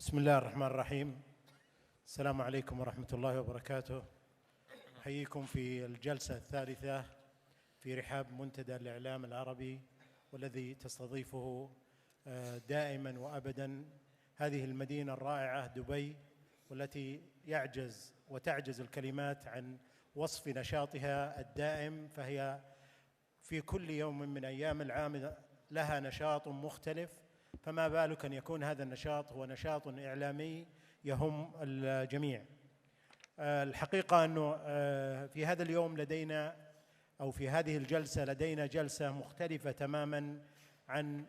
بسم الله الرحمن الرحيم. السلام عليكم ورحمة الله وبركاته. أحييكم في الجلسة الثالثة في رحاب منتدى الإعلام العربي، والذي تستضيفه دائما وأبدا هذه المدينة الرائعة دبي، والتي تعجز الكلمات عن وصف نشاطها الدائم. فهي في كل يوم من أيام العام لها نشاط مختلف، فما بالك أن يكون هذا النشاط هو نشاط إعلامي يهم الجميع. الحقيقة أنه في هذا اليوم لدينا، أو في هذه الجلسة لدينا جلسة مختلفة تماماً عن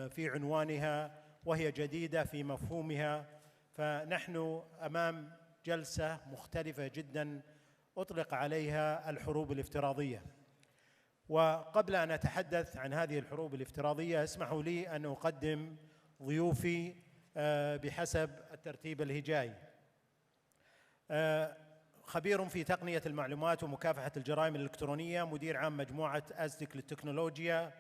في عنوانها، وهي جديدة في مفهومها. فنحن أمام جلسة مختلفة جداً أطلق عليها الحروب الافتراضية. وقبل أن أتحدث عن هذه الحروب الافتراضية، اسمحوا لي أن أقدم ضيوفي بحسب الترتيب الهجائي. خبير في تقنية المعلومات ومكافحة الجرائم الإلكترونية، مدير عام مجموعة أزتك للتكنولوجيا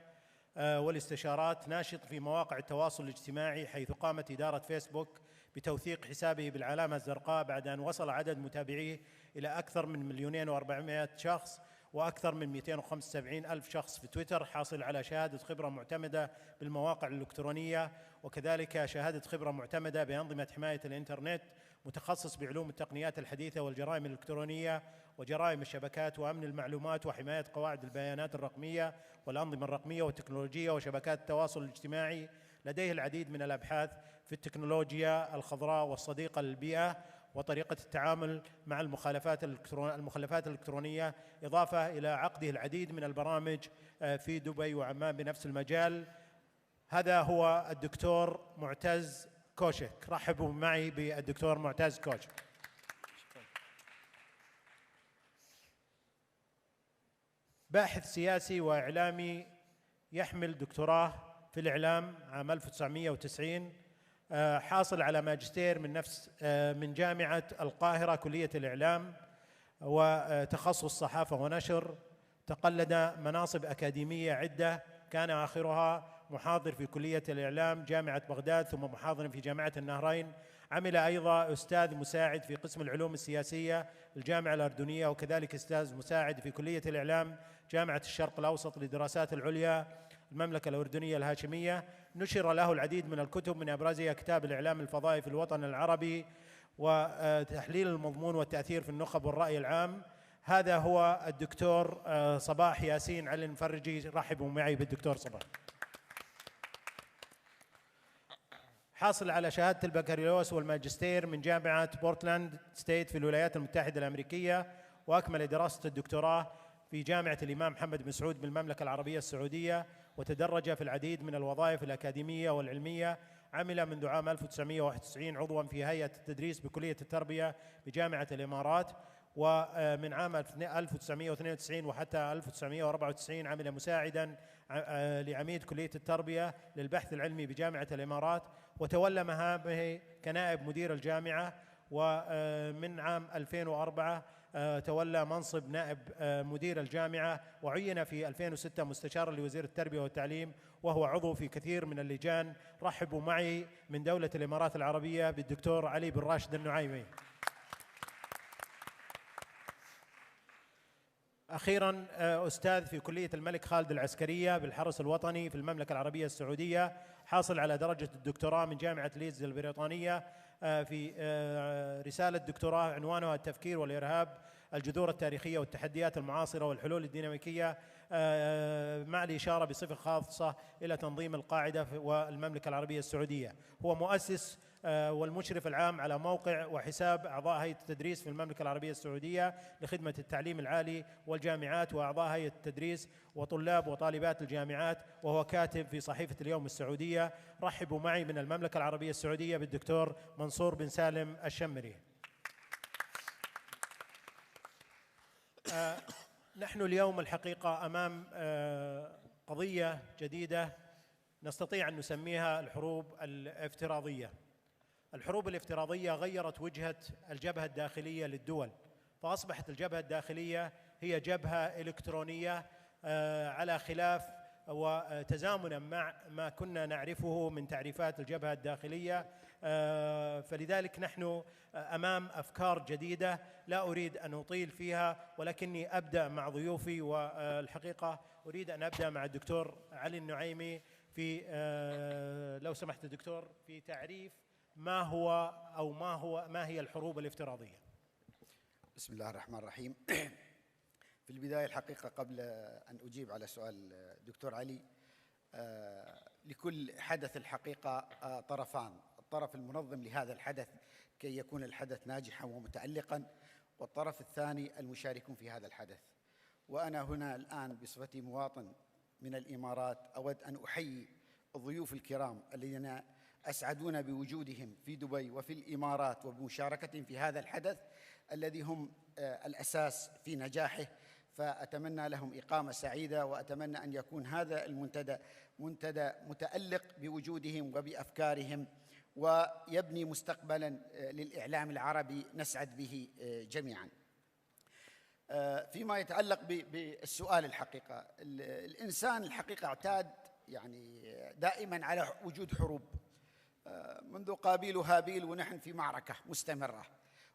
والاستشارات، ناشط في مواقع التواصل الاجتماعي، حيث قامت إدارة فيسبوك بتوثيق حسابه بالعلامة الزرقاء بعد أن وصل عدد متابعيه إلى أكثر من 2,400,000 شخص، وأكثر من 275,000 شخص في تويتر. حاصل على شهادة خبرة معتمدة بالمواقع الإلكترونية، وكذلك شهادة خبرة معتمدة بأنظمة حماية الإنترنت، متخصص بعلوم التقنيات الحديثة والجرائم الإلكترونية وجرائم الشبكات وأمن المعلومات وحماية قواعد البيانات الرقمية والأنظمة الرقمية والتكنولوجية وشبكات التواصل الاجتماعي. لديه العديد من الأبحاث في التكنولوجيا الخضراء والصديقة للبيئة وطريقة التعامل مع المخلفات الإلكترونية، إضافة إلى عقده العديد من البرامج في دبي وعمان بنفس المجال. هذا هو الدكتور معتز كوشك. رحبوا معي بالدكتور معتز كوشك. باحث سياسي وإعلامي، يحمل دكتوراه في الإعلام عام 1990. حاصل على ماجستير من جامعة القاهرة كلية الإعلام وتخصص صحافة ونشر. تقلد مناصب أكاديمية عدة، كان آخرها محاضر في كلية الإعلام جامعة بغداد، ثم محاضر في جامعة النهرين. عمل أيضا أستاذ مساعد في قسم العلوم السياسية الجامعة الأردنية، وكذلك أستاذ مساعد في كلية الإعلام جامعة الشرق الأوسط للدراسات العليا المملكة الأردنية الهاشمية. نشر له العديد من الكتب، من أبرزها كتاب الإعلام الفضائي في الوطن العربي وتحليل المضمون والتأثير في النخب والرأي العام. هذا هو الدكتور صباح ياسين علي المفرجي. رحبوا معي بالدكتور صباح. حاصل على شهادة البكالوريوس والماجستير من جامعة بورتلاند ستيت في الولايات المتحدة الأمريكية، وأكمل دراسة الدكتوراه في جامعة الإمام محمد بن سعود بالمملكة العربية السعودية، وتدرج في العديد من الوظائف الأكاديمية والعلمية. عمل منذ عام 1991 عضواً في هيئة التدريس بكلية التربية بجامعة الإمارات، ومن عام 1992 وحتى 1994 عمل مساعداً لعميد كلية التربية للبحث العلمي بجامعة الإمارات، وتولى مهامه كنائب مدير الجامعة. ومن عام 2004 تولى منصب نائب مدير الجامعة، وعين في 2006 مستشارا لوزير التربية والتعليم، وهو عضو في كثير من اللجان. رحبوا معي من دولة الإمارات العربية بالدكتور علي بن راشد النعيمي. أخيراً أستاذ في كلية الملك خالد العسكرية بالحرس الوطني في المملكة العربية السعودية، حاصل على درجة الدكتوراه من جامعة ليدز البريطانية في رسالة دكتوراه عنوانها التفكير والإرهاب، الجذور التاريخية والتحديات المعاصرة والحلول الديناميكية، مع الإشارة بصفة خاصة إلى تنظيم القاعدة والمملكة العربية السعودية. هو مؤسس والمشرف العام على موقع وحساب أعضاء هيئة التدريس في المملكة العربية السعودية لخدمة التعليم العالي والجامعات وأعضاء هيئة التدريس وطلاب وطالبات الجامعات، وهو كاتب في صحيفة اليوم السعودية. رحبوا معي من المملكة العربية السعودية بالدكتور منصور بن سالم الشمري. نحن اليوم الحقيقة أمام قضية جديدة نستطيع أن نسميها الحروب الافتراضية. الحروب الافتراضية غيرت وجهة الجبهة الداخلية للدول، فأصبحت الجبهة الداخلية هي جبهة إلكترونية على خلاف وتزامنا مع ما كنا نعرفه من تعريفات الجبهة الداخلية. فلذلك نحن أمام أفكار جديدة لا أريد أن أطيل فيها، ولكني أبدأ مع ضيوفي. والحقيقة أريد أن أبدأ مع الدكتور علي النعيمي في لو سمحت دكتور في تعريف ما هي الحروب الافتراضية. بسم الله الرحمن الرحيم. في البداية الحقيقة قبل أن أجيب على سؤال دكتور علي، لكل حدث الحقيقة طرفان: الطرف المنظم لهذا الحدث كي يكون الحدث ناجحا ومتألقا، والطرف الثاني المشاركون في هذا الحدث. وأنا هنا الآن بصفتي مواطن من الإمارات أود أن أحيي الضيوف الكرام الذين أسعدونا بوجودهم في دبي وفي الإمارات وبمشاركتهم في هذا الحدث الذي هم الأساس في نجاحه. فأتمنى لهم إقامة سعيدة، وأتمنى أن يكون هذا المنتدى منتدى متألق بوجودهم وبأفكارهم، ويبني مستقبلا للإعلام العربي نسعد به جميعا. فيما يتعلق بالسؤال، الحقيقة الإنسان الحقيقة اعتاد يعني دائما على وجود حروب منذ قابيل وهابيل، ونحن في معركة مستمرة.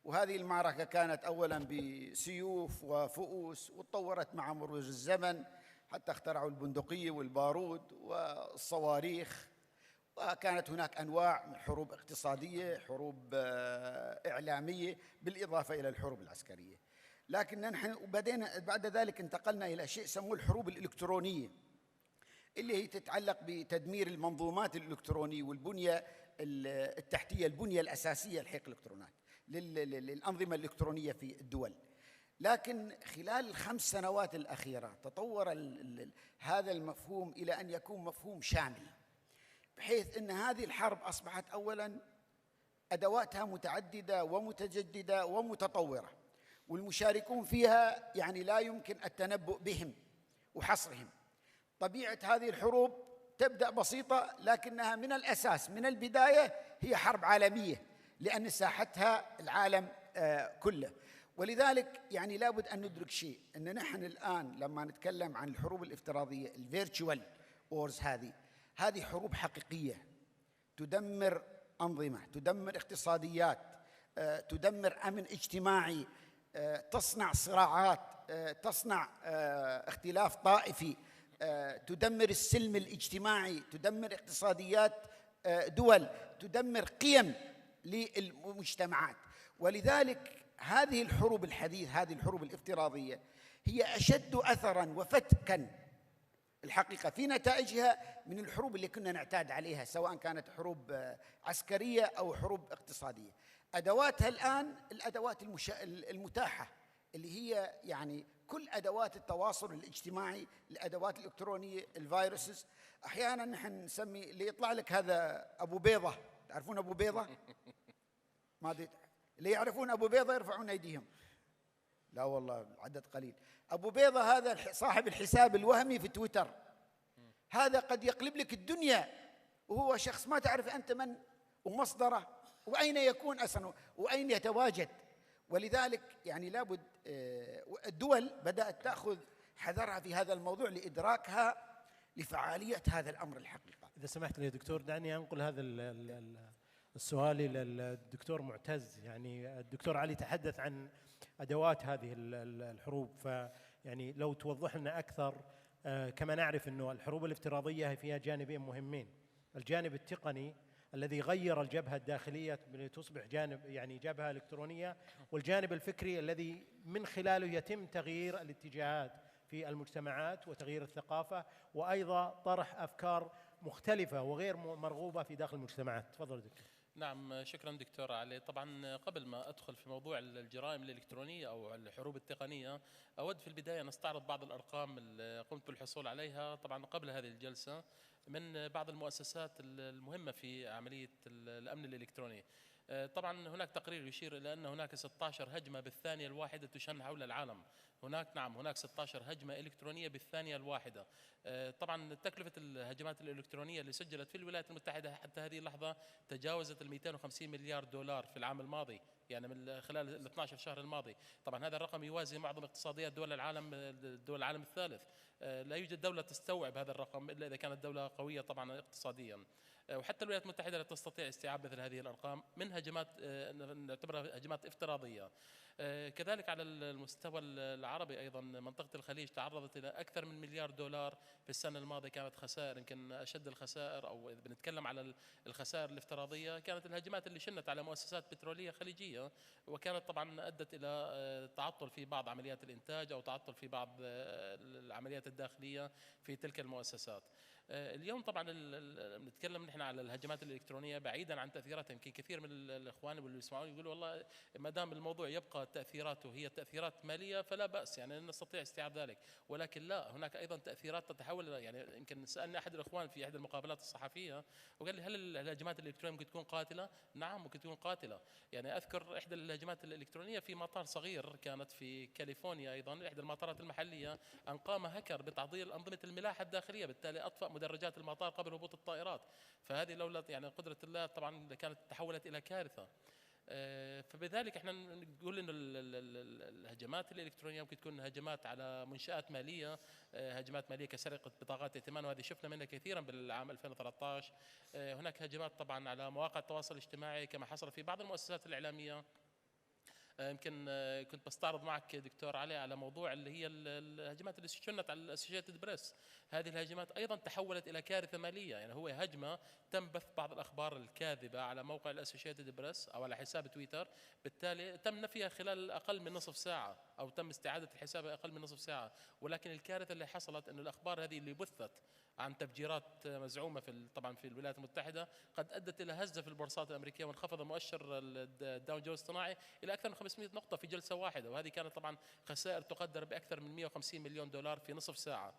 وهذه المعركة كانت أولا بسيوف وفؤوس، وتطورت مع مرور الزمن حتى اخترعوا البندقية والبارود والصواريخ. وكانت هناك أنواع من حروب اقتصادية، حروب إعلامية، بالإضافة إلى الحروب العسكرية. لكن نحن بدينا بعد ذلك انتقلنا إلى شيء سموه الحروب الإلكترونية، اللي هي تتعلق بتدمير المنظومات الإلكترونية والبنية التحتية، البنية الأساسية لحقل الإلكترونات للأنظمة الإلكترونية في الدول. لكن خلال ال5 سنوات الأخيرة تطور هذا المفهوم إلى أن يكون مفهوم شامل، بحيث أن هذه الحرب أصبحت أولا أدواتها متعددة ومتجددة ومتطورة، والمشاركون فيها يعني لا يمكن التنبؤ بهم وحصرهم. طبيعة هذه الحروب تبدأ بسيطة، لكنها من الأساس من البداية هي حرب عالمية، لأن ساحتها العالم كله. ولذلك يعني لابد أن ندرك شيء، أن نحن الآن لما نتكلم عن الحروب الافتراضية الفيرتشوال وورز، هذه حروب حقيقية تدمر أنظمة، تدمر اقتصاديات، تدمر أمن اجتماعي، تصنع صراعات، تصنع اختلاف طائفي، تدمر السلم الاجتماعي، تدمر اقتصاديات دول، تدمر قيم للمجتمعات. ولذلك هذه الحروب الحديثة، هذه الحروب الافتراضية هي أشد أثراً وفتكاً الحقيقة في نتائجها من الحروب اللي كنا نعتاد عليها، سواء كانت حروب عسكرية أو حروب اقتصادية. أدواتها الآن الأدوات المتاحة، اللي هي يعني كل أدوات التواصل الاجتماعي، الأدوات الإلكترونية، الفيروسز. أحياناً نحن نسمي اللي يطلع لك هذا أبو بيضة. تعرفون أبو بيضة؟ ما أدري اللي يعرفون أبو بيضة يرفعون أيديهم. لا والله عدد قليل. أبو بيضة هذا صاحب الحساب الوهمي في تويتر، هذا قد يقلب لك الدنيا، وهو شخص ما تعرف أنت من ومصدره وأين يكون أصلا وأين يتواجد. ولذلك يعني لابد الدول بدأت تأخذ حذرها في هذا الموضوع لإدراكها لفعالية هذا الأمر الحقيقة. إذا سمحت لي دكتور، دعني أنقل هذا السؤال إلى الدكتور معتز. يعني الدكتور علي تحدث عن أدوات هذه الحروب، فيعني لو توضح لنا أكثر. كما نعرف أنه الحروب الافتراضية فيها جانبين مهمين: الجانب التقني الذي غير الجبهة الداخلية لتصبح جبهة إلكترونية، والجانب الفكري الذي من خلاله يتم تغيير الاتجاهات في المجتمعات وتغيير الثقافة، وأيضا طرح أفكار مختلفة وغير مرغوبة في داخل المجتمعات. تفضل دكتور. نعم، شكرا دكتور علي. طبعا قبل ما أدخل في موضوع الجرائم الإلكترونية أو الحروب التقنية، أود في البداية أن أستعرض بعض الأرقام اللي قمت بالحصول عليها طبعا قبل هذه الجلسة من بعض المؤسسات المهمة في عملية الأمن الإلكتروني. طبعا هناك تقرير يشير إلى أن هناك 16 هجمة بالثانية الواحدة تشن حول العالم. هناك 16 هجمة إلكترونية بالثانية الواحدة. طبعا تكلفة الهجمات الإلكترونية اللي سجلت في الولايات المتحدة حتى هذه اللحظة تجاوزت ال 250 مليار دولار في العام الماضي، يعني من خلال ال 12 شهر الماضي. طبعا هذا الرقم يوازي معظم اقتصاديات دول العالم الثالث. لا يوجد دولة تستوعب هذا الرقم إلا إذا كانت دولة قوية طبعا اقتصاديا. وحتى الولايات المتحدة لا تستطيع استيعاب مثل هذه الأرقام من هجمات نعتبرها هجمات افتراضية. كذلك على المستوى العربي أيضا منطقة الخليج تعرضت إلى أكثر من مليار دولار في السنة الماضية، كانت خسائر يمكن أشد الخسائر، أو إذا بنتكلم على الخسائر الافتراضية كانت الهجمات اللي شنت على مؤسسات بترولية خليجية، وكانت طبعا أدت إلى تعطل في بعض عمليات الإنتاج أو تعطل في بعض العمليات الداخلية في تلك المؤسسات. اليوم طبعا بنتكلم نحن على الهجمات الالكترونيه بعيدا عن تاثيراتها. يمكن كثير من الاخوان اللي يسمعون يقولوا والله ما دام الموضوع يبقى تاثيراته هي تاثيرات ماليه فلا باس، يعني نستطيع استيعاب ذلك، ولكن لا، هناك ايضا تاثيرات تتحول. يعني يمكن سالني احد الاخوان في احد المقابلات الصحفيه وقال لي هل الهجمات الالكترونيه ممكن تكون قاتله؟ نعم ممكن تكون قاتله. يعني اذكر احدى الهجمات الالكترونيه في مطار صغير كانت في كاليفورنيا، ايضا احدى المطارات المحليه، ان قام هكر بتعطيل انظمه الملاحه الداخليه، بالتالي اطفأ مدرجات المطار قبل هبوط الطائرات. فهذه لولا يعني قدرة الله طبعا كانت تحولت إلى كارثة. فبذلك احنا نقول انه الهجمات الالكترونيه ممكن تكون هجمات على منشات ماليه، هجمات ماليه كسرقه بطاقات ائتمان، وهذه شفنا منها كثيرا بالعام 2013. هناك هجمات طبعا على مواقع التواصل الاجتماعي كما حصل في بعض المؤسسات الاعلاميه. يمكن كنت بستعرض معك دكتور علي على موضوع اللي هي الهجمات اللي شنت على الاسوشيتد بريس. هذه الهجمات ايضا تحولت الى كارثه ماليه، يعني هو هجمه تم بث بعض الاخبار الكاذبه على موقع الاسوشيتد بريس او على حساب تويتر، بالتالي تم نفيها خلال اقل من نصف ساعه او تم استعاده الحساب اقل من نصف ساعه. ولكن الكارثه اللي حصلت انه الاخبار هذه اللي بثت عن تفجيرات مزعومه طبعا في الولايات المتحده قد ادت الى هزه في البورصات الامريكيه، وانخفض مؤشر الداو جونز الصناعي الى اكثر من 500 نقطه في جلسه واحده، وهذه كانت طبعا خسائر تقدر باكثر من 150 مليون دولار في نصف ساعه.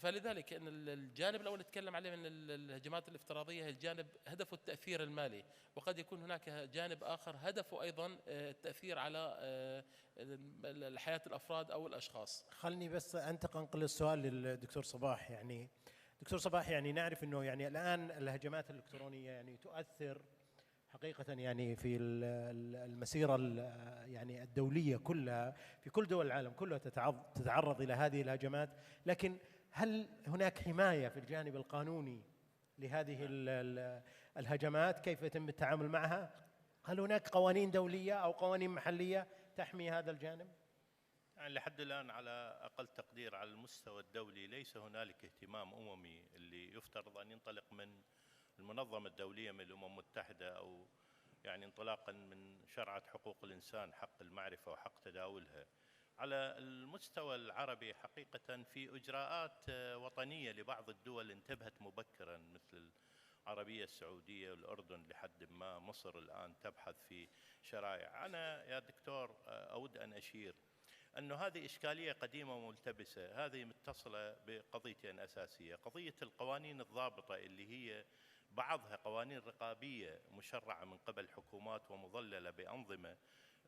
فلذلك ان الجانب الاول نتكلم عليه من الهجمات الافتراضيه هي الجانب هدفه التاثير المالي، وقد يكون هناك جانب اخر هدفه ايضا التاثير على حياه الافراد او الاشخاص. خلني بس انقل السؤال للدكتور صباح. يعني دكتور صباح، يعني نعرف انه يعني الان الهجمات الالكترونيه يعني تؤثر حقيقة يعني في المسيرة يعني الدولية كلها، في كل دول العالم كلها تتعرض إلى هذه الهجمات، لكن هل هناك حماية في الجانب القانوني لهذه الهجمات؟ كيف يتم التعامل معها؟ هل هناك قوانين دولية أو قوانين محلية تحمي هذا الجانب؟ يعني لحد الآن على أقل تقدير على المستوى الدولي ليس هنالك اهتمام أممي اللي يفترض أن ينطلق من المنظمة الدولية من الأمم المتحدة، أو يعني انطلاقا من شرعة حقوق الإنسان، حق المعرفة وحق تداولها. على المستوى العربي حقيقة في إجراءات وطنية لبعض الدول انتبهت مبكرا، مثل العربية السعودية والأردن، لحد ما مصر الآن تبحث في شرائع. أنا يا دكتور أود أن أشير أن هذه إشكالية قديمة وملتبسة، هذه متصلة بقضيتين أساسية: قضية القوانين الضابطة اللي هي بعضها قوانين رقابية مشرعة من قبل حكومات ومظللة بأنظمة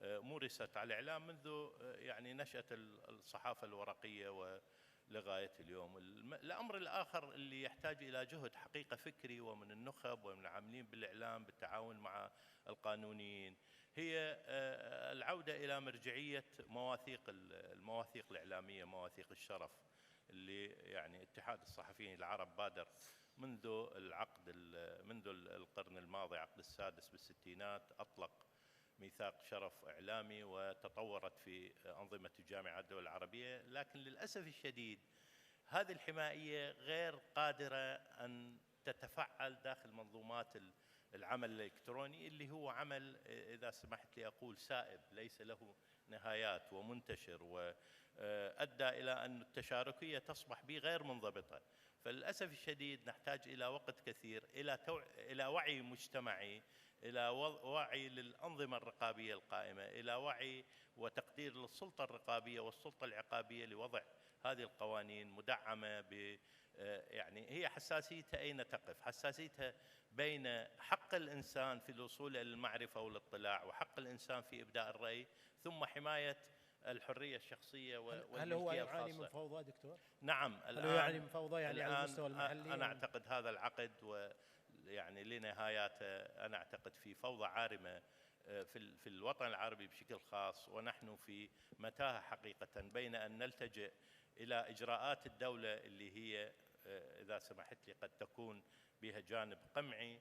مورست على الإعلام منذ يعني نشأة الصحافة الورقية ولغاية اليوم. الأمر الآخر اللي يحتاج إلى جهد حقيقة فكري ومن النخب ومن العاملين بالإعلام بالتعاون مع القانونيين هي العودة إلى مرجعية المواثيق الإعلامية، مواثيق الشرف، اللي يعني اتحاد الصحفيين العرب بادر منذ القرن الماضي، عقد السادس بالستينات، أطلق ميثاق شرف إعلامي وتطورت في أنظمة الجامعات الدول العربية. لكن للأسف الشديد هذه الحمائية غير قادرة أن تتفعل داخل منظومات العمل الإلكتروني، اللي هو عمل إذا سمحت لي أقول سائب، ليس له نهايات ومنتشر، وأدى إلى أن التشاركية تصبح به غير منضبطة. فللأسف الشديد نحتاج إلى وقت كثير، إلى وعي مجتمعي، إلى وعي للأنظمة الرقابية القائمة، إلى وعي وتقدير للسلطة الرقابية والسلطة العقابية لوضع هذه القوانين مدعمة يعني هي حساسيتها أين تقف؟ حساسيتها بين حق الإنسان في الوصول إلى المعرفة والاطلاع، وحق الإنسان في إبداء الرأي، ثم حماية الحرية الشخصية والملكية هل هو الخاصة. يعاني من فوضى دكتور؟ نعم، هل هو يعاني من فوضى يعني على المستوى المحلي؟ أنا أعتقد هذا العقد ويعني لنهاياته أنا أعتقد في فوضى عارمة في الوطن العربي بشكل خاص، ونحن في متاهة حقيقة بين أن نلتجئ إلى إجراءات الدولة اللي هي إذا سمحت لي قد تكون بها جانب قمعي،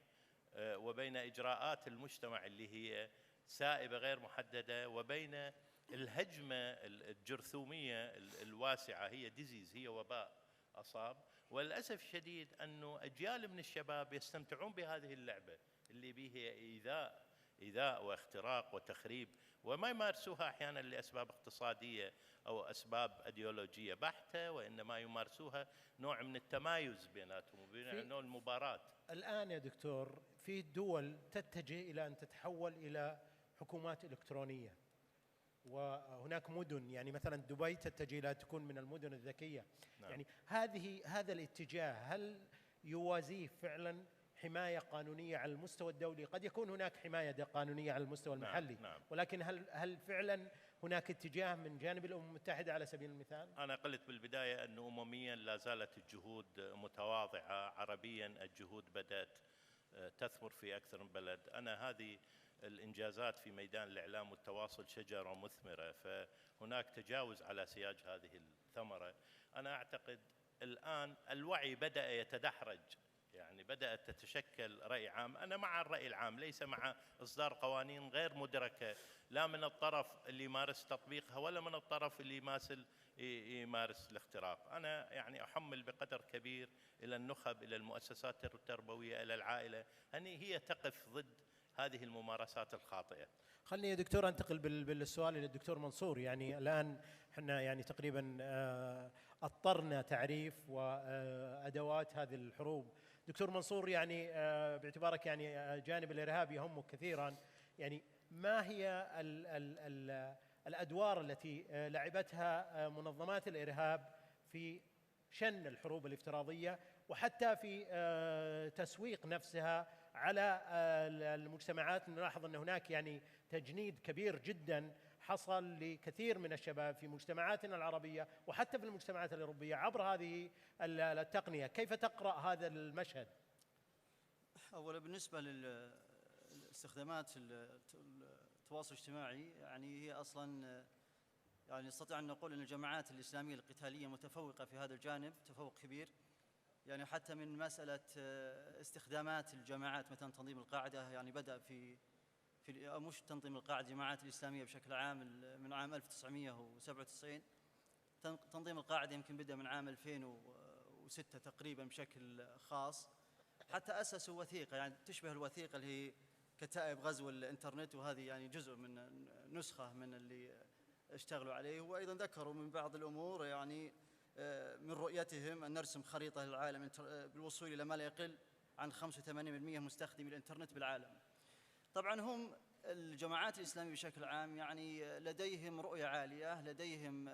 وبين إجراءات المجتمع اللي هي سائبة غير محددة، وبين الهجمة الجرثومية الواسعة، هي ديزيز، هي وباء أصاب. وللأسف الشديد أنه أجيال من الشباب يستمتعون بهذه اللعبة اللي بها إيذاء واختراق وتخريب، وما يمارسوها أحيانا لأسباب اقتصادية أو أسباب أيديولوجية بحتة، وإنما يمارسوها نوع من التمايز بيناتهم وبين نوع المباراة. الآن يا دكتور في دول تتجه إلى أن تتحول إلى حكومات إلكترونية، وهناك مدن يعني مثلا دبي تتجه إلى تكون من المدن الذكية. نعم. يعني هذا الاتجاه هل يوازيه فعلا حماية قانونية على المستوى الدولي؟ قد يكون هناك حماية قانونية على المستوى المحلي. نعم. ولكن هل فعلا هناك اتجاه من جانب الأمم المتحدة على سبيل المثال؟ أنا قلت بالبداية أنه أمميا لا زالت الجهود متواضعة، عربيا الجهود بدأت تثمر في أكثر من بلد. أنا هذه الإنجازات في ميدان الإعلام والتواصل شجرة مثمرة، فهناك تجاوز على سياج هذه الثمرة. أنا أعتقد الآن الوعي بدأ يتدحرج، يعني بدأت تتشكل رأي عام. أنا مع الرأي العام، ليس مع إصدار قوانين غير مدركة لا من الطرف اللي يمارس تطبيقها ولا من الطرف اللي يمارس الاختراق. أنا يعني أحمل بقدر كبير إلى النخب، إلى المؤسسات التربوية، إلى العائلة، أن هي تقف ضد هذه الممارسات الخاطئة. خلني يا دكتور أنتقل بالسؤال إلى الدكتور منصور. يعني الآن احنا يعني تقريبا أطرنا تعريف وأدوات هذه الحروب. دكتور منصور، يعني باعتبارك يعني جانب الإرهاب يهمك كثيرا، يعني ما هي الأدوار التي لعبتها منظمات الإرهاب في شن الحروب الافتراضية، وحتى في تسويق نفسها على المجتمعات؟ نلاحظ أن هناك يعني تجنيد كبير جدا حصل لكثير من الشباب في مجتمعاتنا العربية وحتى في المجتمعات الأوروبية عبر هذه التقنية. كيف تقرأ هذا المشهد؟ أولا بالنسبة لاستخدامات التواصل الاجتماعي، يعني هي أصلا يعني نستطيع أن نقول أن الجماعات الإسلامية القتالية متفوقة في هذا الجانب تفوق كبير. يعني حتى من مسألة استخدامات الجماعات، مثلا تنظيم القاعدة يعني بدأ في مش تنظيم القاعدة، الجماعات الإسلامية بشكل عام من عام 1997. تنظيم القاعدة يمكن بدأ من عام 2006 تقريبا بشكل خاص، حتى أسسوا وثيقة يعني تشبه الوثيقة اللي هي كتائب غزو الإنترنت، وهذه يعني جزء من نسخة من اللي اشتغلوا عليه. وأيضا ذكروا من بعض الأمور يعني من رؤيتهم أن نرسم خريطة للعالم بالوصول إلى ما لا يقل عن 85% مستخدمي الإنترنت بالعالم. طبعا هم الجماعات الإسلامية بشكل عام يعني لديهم رؤية عالية، لديهم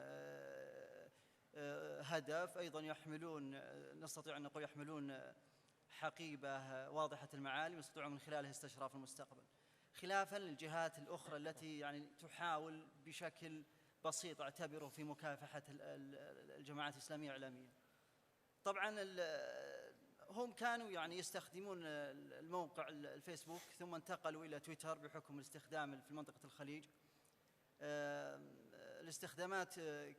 هدف، أيضا يحملون، نستطيع أن نقول يحملون حقيبة واضحة المعالم يستطيعون من خلالها استشراف المستقبل، خلافا للجهات الأخرى التي يعني تحاول بشكل بسيط اعتبره في مكافحة الجماعات الإسلامية إعلاميا. طبعا هم كانوا يعني يستخدمون الموقع الفيسبوك، ثم انتقلوا إلى تويتر بحكم الاستخدام في منطقة الخليج. الاستخدامات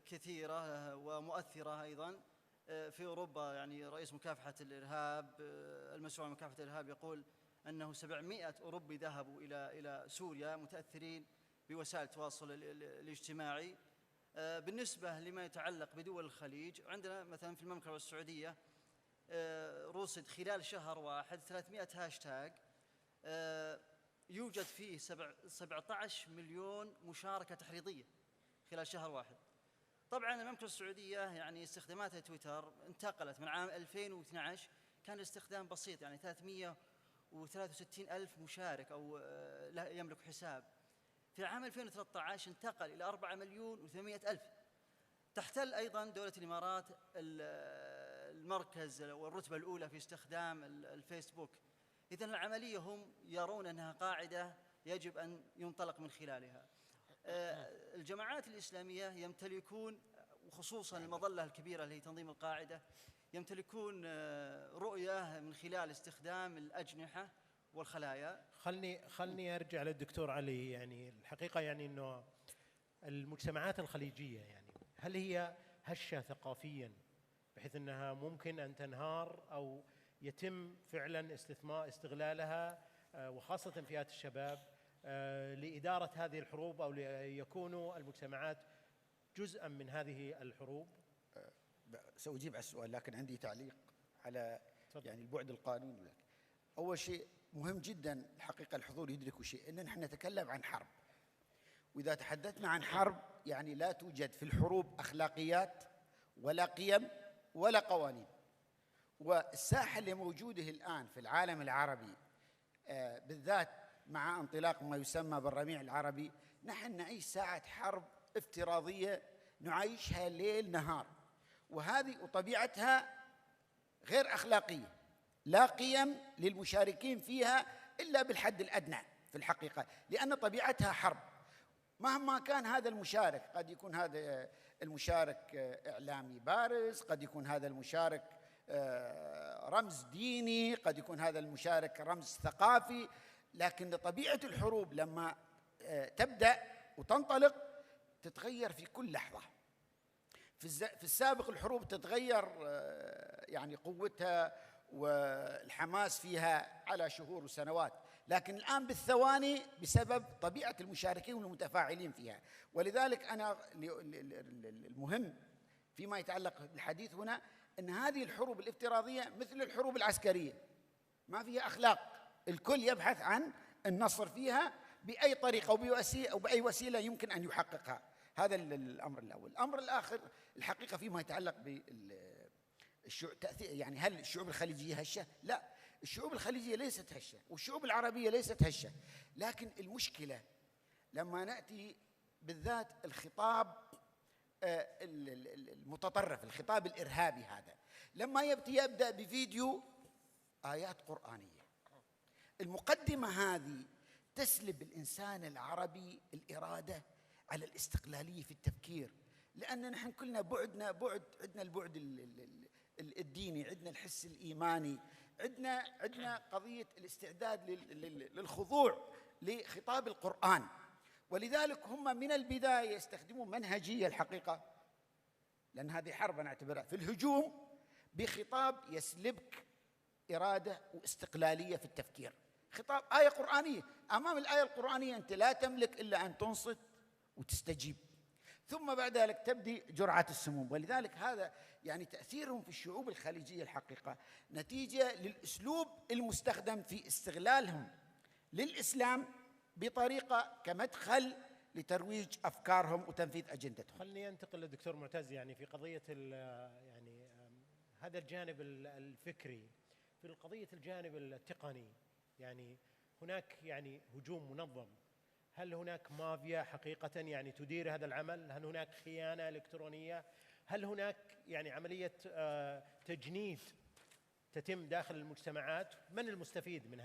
كثيرة ومؤثرة أيضا في أوروبا. يعني رئيس مكافحة الإرهاب المسؤول عن مكافحة الإرهاب يقول أنه 700 أوروبي ذهبوا إلى سوريا متأثرين بوسائل التواصل الاجتماعي. بالنسبة لما يتعلق بدول الخليج، عندنا مثلا في المملكة والسعودية رصد خلال شهر واحد 300 هاشتاج يوجد فيه 17 مليون مشاركة تحريضية خلال شهر واحد. طبعا المملكة السعودية يعني استخداماتها تويتر انتقلت من عام 2012 كان الاستخدام بسيط، يعني 363 ألف مشارك أو يملك حساب. في عام 2013 انتقل إلى 4 مليون و800 ألف. تحتل أيضا دولة الإمارات المركز والرتبة الأولى في استخدام الفيسبوك. إذن العملية هم يرون أنها قاعدة يجب أن ينطلق من خلالها. الجماعات الإسلامية يمتلكون، وخصوصا المظلة الكبيرة اللي هي تنظيم القاعدة، يمتلكون رؤية من خلال استخدام الأجنحة والخلايا. خلني ارجع للدكتور علي. يعني الحقيقه يعني انه المجتمعات الخليجيه يعني هل هي هشه ثقافيا بحيث انها ممكن ان تنهار او يتم فعلا استغلالها وخاصه فئات الشباب لاداره هذه الحروب او ليكونوا المجتمعات جزءا من هذه الحروب؟ سأجيب على السؤال، لكن عندي تعليق على يعني البعد القانوني. أول شيء مهم جدا الحقيقة الحضور يدركوا شيء، أن نحن نتكلم عن حرب، وإذا تحدثنا عن حرب يعني لا توجد في الحروب أخلاقيات ولا قيم ولا قوانين. والساحة اللي موجودة الآن في العالم العربي بالذات مع انطلاق ما يسمى بالربيع العربي، نحن نعيش ساعة حرب افتراضية نعيشها ليل نهار، وهذه وطبيعتها غير أخلاقية، لا قيم للمشاركين فيها إلا بالحد الأدنى في الحقيقة، لأن طبيعتها حرب. مهما كان هذا المشارك، قد يكون هذا المشارك إعلامي بارز، قد يكون هذا المشارك رمز ديني، قد يكون هذا المشارك رمز ثقافي، لكن طبيعة الحروب لما تبدأ وتنطلق تتغير في كل لحظة. في السابق الحروب تتغير يعني قوتها والحماس فيها على شهور وسنوات، لكن الآن بالثواني بسبب طبيعة المشاركين والمتفاعلين فيها. ولذلك أنا المهم فيما يتعلق بالحديث هنا أن هذه الحروب الافتراضية مثل الحروب العسكرية، ما فيها أخلاق، الكل يبحث عن النصر فيها بأي طريقة أو بأي وسيلة يمكن أن يحققها. هذا الأمر الأول. الأمر الآخر الحقيقة فيما يتعلق بالتأثير، يعني هل الشعوب الخليجية هشة؟ لا، الشعوب الخليجية ليست هشة والشعوب العربية ليست هشة، لكن المشكلة لما نأتي بالذات الخطاب المتطرف، الخطاب الإرهابي هذا، لما يبدأ بفيديو آيات قرآنية، المقدمة هذه تسلب الإنسان العربي الإرادة على الاستقلالية في التفكير، لأن نحن كلنا عندنا البعد الديني، عندنا الحس الإيماني، عندنا قضية الاستعداد للخضوع لخطاب القرآن. ولذلك هم من البداية يستخدمون منهجية الحقيقة، لأن هذه حرب أنا أعتبرها في الهجوم بخطاب يسلبك إرادة واستقلالية في التفكير. خطاب آية قرآنية، أمام الآية القرآنية أنت لا تملك إلا أن تنصت وتستجيب، ثم بعد ذلك تبدي جرعة السموم. ولذلك هذا يعني تأثيرهم في الشعوب الخليجية الحقيقة نتيجة للأسلوب المستخدم في استغلالهم للإسلام بطريقة كمدخل لترويج أفكارهم وتنفيذ أجندتهم. خلني أنتقل للدكتور معتز يعني في قضية يعني هذا الجانب الفكري، في قضية الجانب التقني، يعني هناك يعني هجوم منظم، هل هناك مافيا حقيقة يعني تدير هذا العمل؟ هل هناك خيانة إلكترونية؟ هل هناك يعني عملية تجنيد تتم داخل المجتمعات؟ من المستفيد من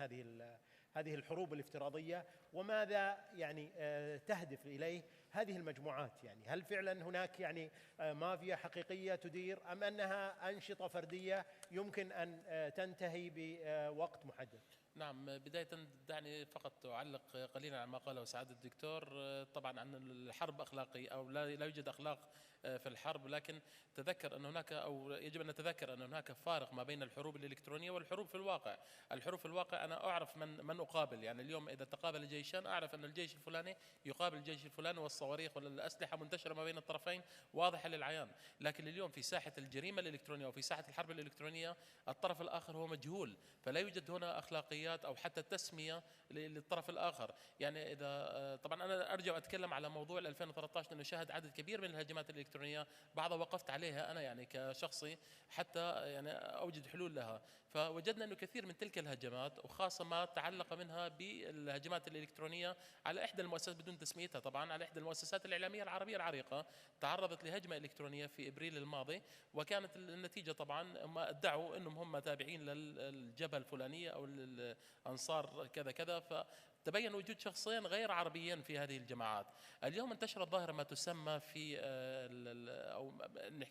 هذه الحروب الافتراضية، وماذا يعني تهدف إليه هذه المجموعات؟ يعني هل فعلا هناك يعني مافيا حقيقية تدير، أم أنها أنشطة فردية يمكن أن تنتهي بوقت محدد؟ نعم، بداية دعني فقط أعلق قليلا على ما قاله سعادة الدكتور. طبعا عن الحرب أخلاقي أو لا يوجد أخلاق في الحرب، لكن تذكر أن هناك، أو يجب أن نتذكر أن هناك فارق ما بين الحروب الإلكترونية والحروب في الواقع. الحروب في الواقع أنا أعرف من أقابل، يعني اليوم إذا تقابل الجيشان أعرف أن الجيش الفلاني يقابل الجيش الفلاني، والصواريخ والأسلحة منتشرة ما بين الطرفين واضحة للعيان. لكن اليوم في ساحة الجريمة الإلكترونية وفي ساحة الحرب الإلكترونية الطرف الآخر هو مجهول، فلا يوجد هنا أخلاقيات الالكترونيات او حتى التسميه للطرف الاخر. يعني اذا طبعا انا ارجع اتكلم على موضوع 2013 لانه شهد عدد كبير من الهجمات الالكترونيه، بعضها وقفت عليها انا يعني كشخصي حتى يعني اوجد حلول لها. فوجدنا انه كثير من تلك الهجمات وخاصه ما تعلق منها بالهجمات الالكترونيه على احدى المؤسسات بدون تسميتها طبعا، على احدى المؤسسات الاعلاميه العربيه العريقه، تعرضت لهجمه الكترونيه في ابريل الماضي، وكانت النتيجه طبعا هم ادعوا انهم هم تابعين للجبهه الفلانيه او الانصار كذا كذا، فتبين وجود شخصين غير عربيين في هذه الجماعات. اليوم انتشرت ظاهره ما تسمى في او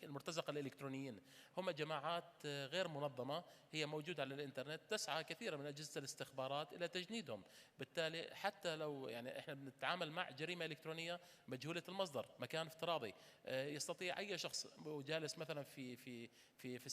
المرتزقه الالكترونيين، هم جماعات غير منظمه، هي موجوده على الانترنت، تسعى كثيرا من اجهزه الاستخبارات الى تجنيدهم. بالتالي حتى لو يعني احنا بنتعامل مع جريمه الكترونيه مجهوله المصدر، مكان افتراضي، يستطيع اي شخص جالس مثلا في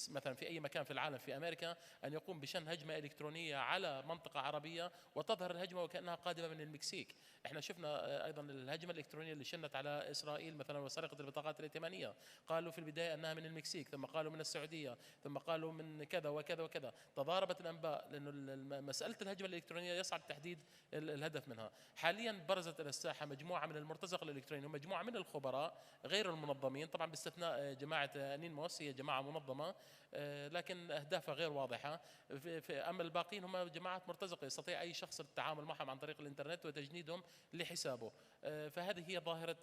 مثلا في اي مكان في العالم، في امريكا، ان يقوم بشن هجمه الكترونيه على منطقه عربيه وتظهر الهجمه وكانها قادمه من المكسيك. احنا شفنا ايضا الهجمه الالكترونيه اللي شنت على اسرائيل مثلا وسرقه البطاقات الائتمانيه، قالوا في البدايه انها من المكسيك، ثم قالوا من السعوديه، ثم قالوا من كذا وكذا وكذا، تضاربت الانباء لانه مساله الهجمه الالكترونيه يصعب تحديد الهدف منها. حاليا برزت الى الساحه مجموعه من المرتزقه الالكترونيين ومجموعه من الخبراء غير المنظمين، طبعا باستثناء جماعه انينموس، هي جماعه منظمه لكن اهدافها غير واضحه. اما الباقين هم جماعات مرتزقه يستطيع اي شخص التعامل معهم عن طريق الانترنت وتجنيدهم لحسابه. فهذه هي ظاهره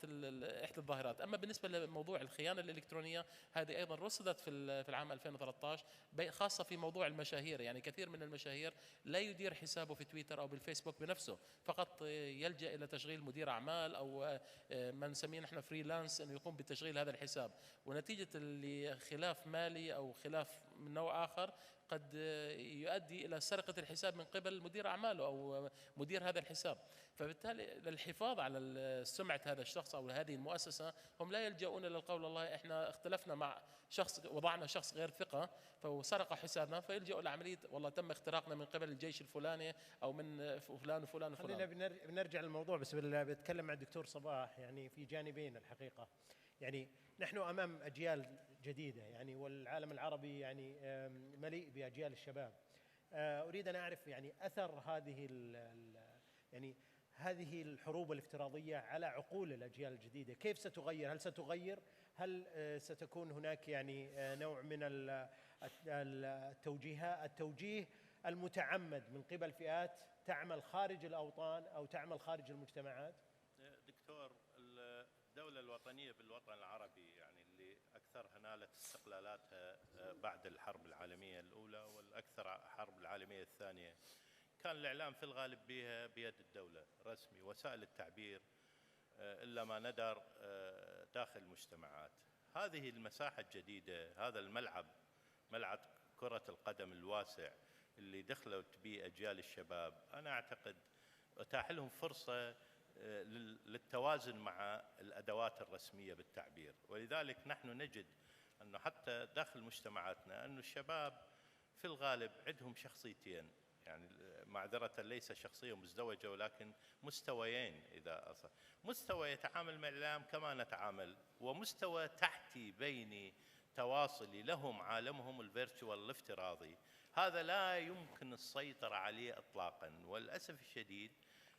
احدى الظاهرات. اما بالنسبه لموضوع الخيانه الالكترونيه، هذه ايضا رصدت في العام 2013 خاصه في موضوع المشاهير. يعني كثير من المشاهير لا يدير حسابه في تويتر او بالفيسبوك بنفسه، فقط يلجا الى تشغيل مدير اعمال او ما نسميه نحن فريلانس انه يقوم بتشغيل هذا الحساب، ونتيجه لخلاف مالي او خلاف من نوع اخر قد يؤدي الى سرقه الحساب من قبل مدير اعماله او مدير هذا الحساب. فبالتالي للحفاظ على سمعه هذا الشخص او هذه المؤسسه هم لا يلجؤون الى القول والله احنا اختلفنا مع شخص، وضعنا شخص غير ثقه فسرق حسابنا، فيلجؤوا لعمليه والله تم اختراقنا من قبل الجيش الفلاني او من فلان وفلان وفلان. خلينا بنرجع للموضوع، بس بتكلم مع الدكتور صباح يعني في جانبين الحقيقه. يعني نحن امام اجيال جديده يعني، والعالم العربي يعني مليء باجيال الشباب. اريد ان اعرف يعني اثر يعني هذه الحروب الافتراضيه على عقول الاجيال الجديده، كيف ستغير؟ هل ستغير؟ هل ستكون هناك يعني نوع من التوجيه المتعمد من قبل فئات تعمل خارج الاوطان او تعمل خارج المجتمعات؟ دكتور، الدولة الوطنية بالوطن العربي يعني اللي أكثرها نالت استقلالاتها بعد الحرب العالمية الأولى والأكثر الحرب العالمية الثانية، كان الإعلام في الغالب بها بيد الدولة رسمي، وسائل التعبير إلا ما ندر داخل المجتمعات. هذه المساحة الجديدة، هذا الملعب، ملعب كرة القدم الواسع اللي دخلت به أجيال الشباب، أنا أعتقد أتاح لهم فرصة للتوازن مع الأدوات الرسمية بالتعبير. ولذلك نحن نجد أنه حتى داخل مجتمعاتنا أن الشباب في الغالب عندهم شخصيتين، يعني معذرة ليس شخصية مزدوجة ولكن مستويين. إذا أصلا مستوى يتعامل مع الإعلام كما نتعامل، ومستوى تحتي بيني تواصلي لهم عالمهم الفيرتشوال الافتراضي، هذا لا يمكن السيطرة عليه إطلاقا. وللأسف الشديد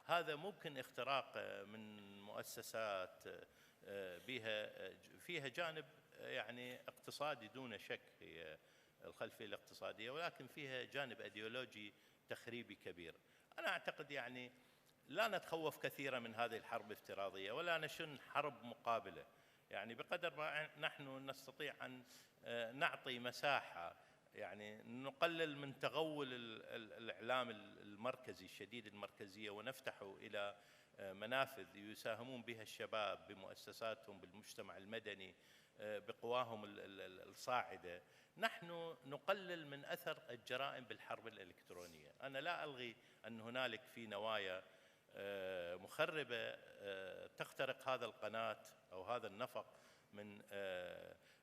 هذا ممكن اختراق من مؤسسات فيها جانب يعني اقتصادي دون شك، هي الخلفية الاقتصادية، ولكن فيها جانب ايديولوجي تخريبي كبير. أنا أعتقد يعني لا نتخوف كثيرا من هذه الحرب الافتراضية ولا نشن حرب مقابلة، يعني بقدر ما نحن نستطيع أن نعطي مساحة، يعني نقلل من تغول الإعلام المركزي الشديد المركزية ونفتحه إلى منافذ يساهمون بها الشباب بمؤسساتهم، بالمجتمع المدني، بقواهم الصاعدة. نحن نقلل من أثر الجرائم بالحرب الإلكترونية. أنا لا ألغي أن هنالك في نوايا مخربة تخترق هذا القناة أو هذا النفق من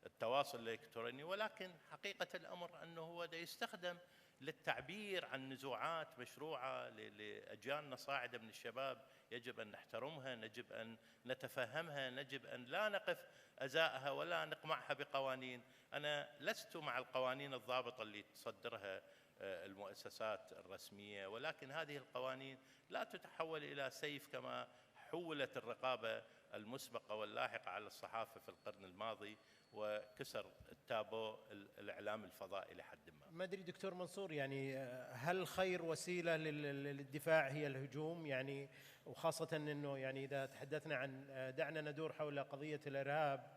التواصل الإلكتروني، ولكن حقيقة الأمر أنه هو يستخدم للتعبير عن نزوعات مشروعة لأجيالنا صاعدة من الشباب، يجب أن نحترمها، يجب أن نتفهمها، يجب أن لا نقف أزاءها ولا نقمعها بقوانين. أنا لست مع القوانين الضابطة اللي تصدرها المؤسسات الرسمية، ولكن هذه القوانين لا تتحول إلى سيف كما حولت الرقابة المسبقة واللاحقة على الصحافة في القرن الماضي وكسر التابو الإعلام الفضائي لحد ما. ما أدري دكتور منصور، يعني هل خير وسيلة للدفاع هي الهجوم؟ يعني وخاصة أنه يعني إذا تحدثنا عن دعنا ندور حول قضية الإرهاب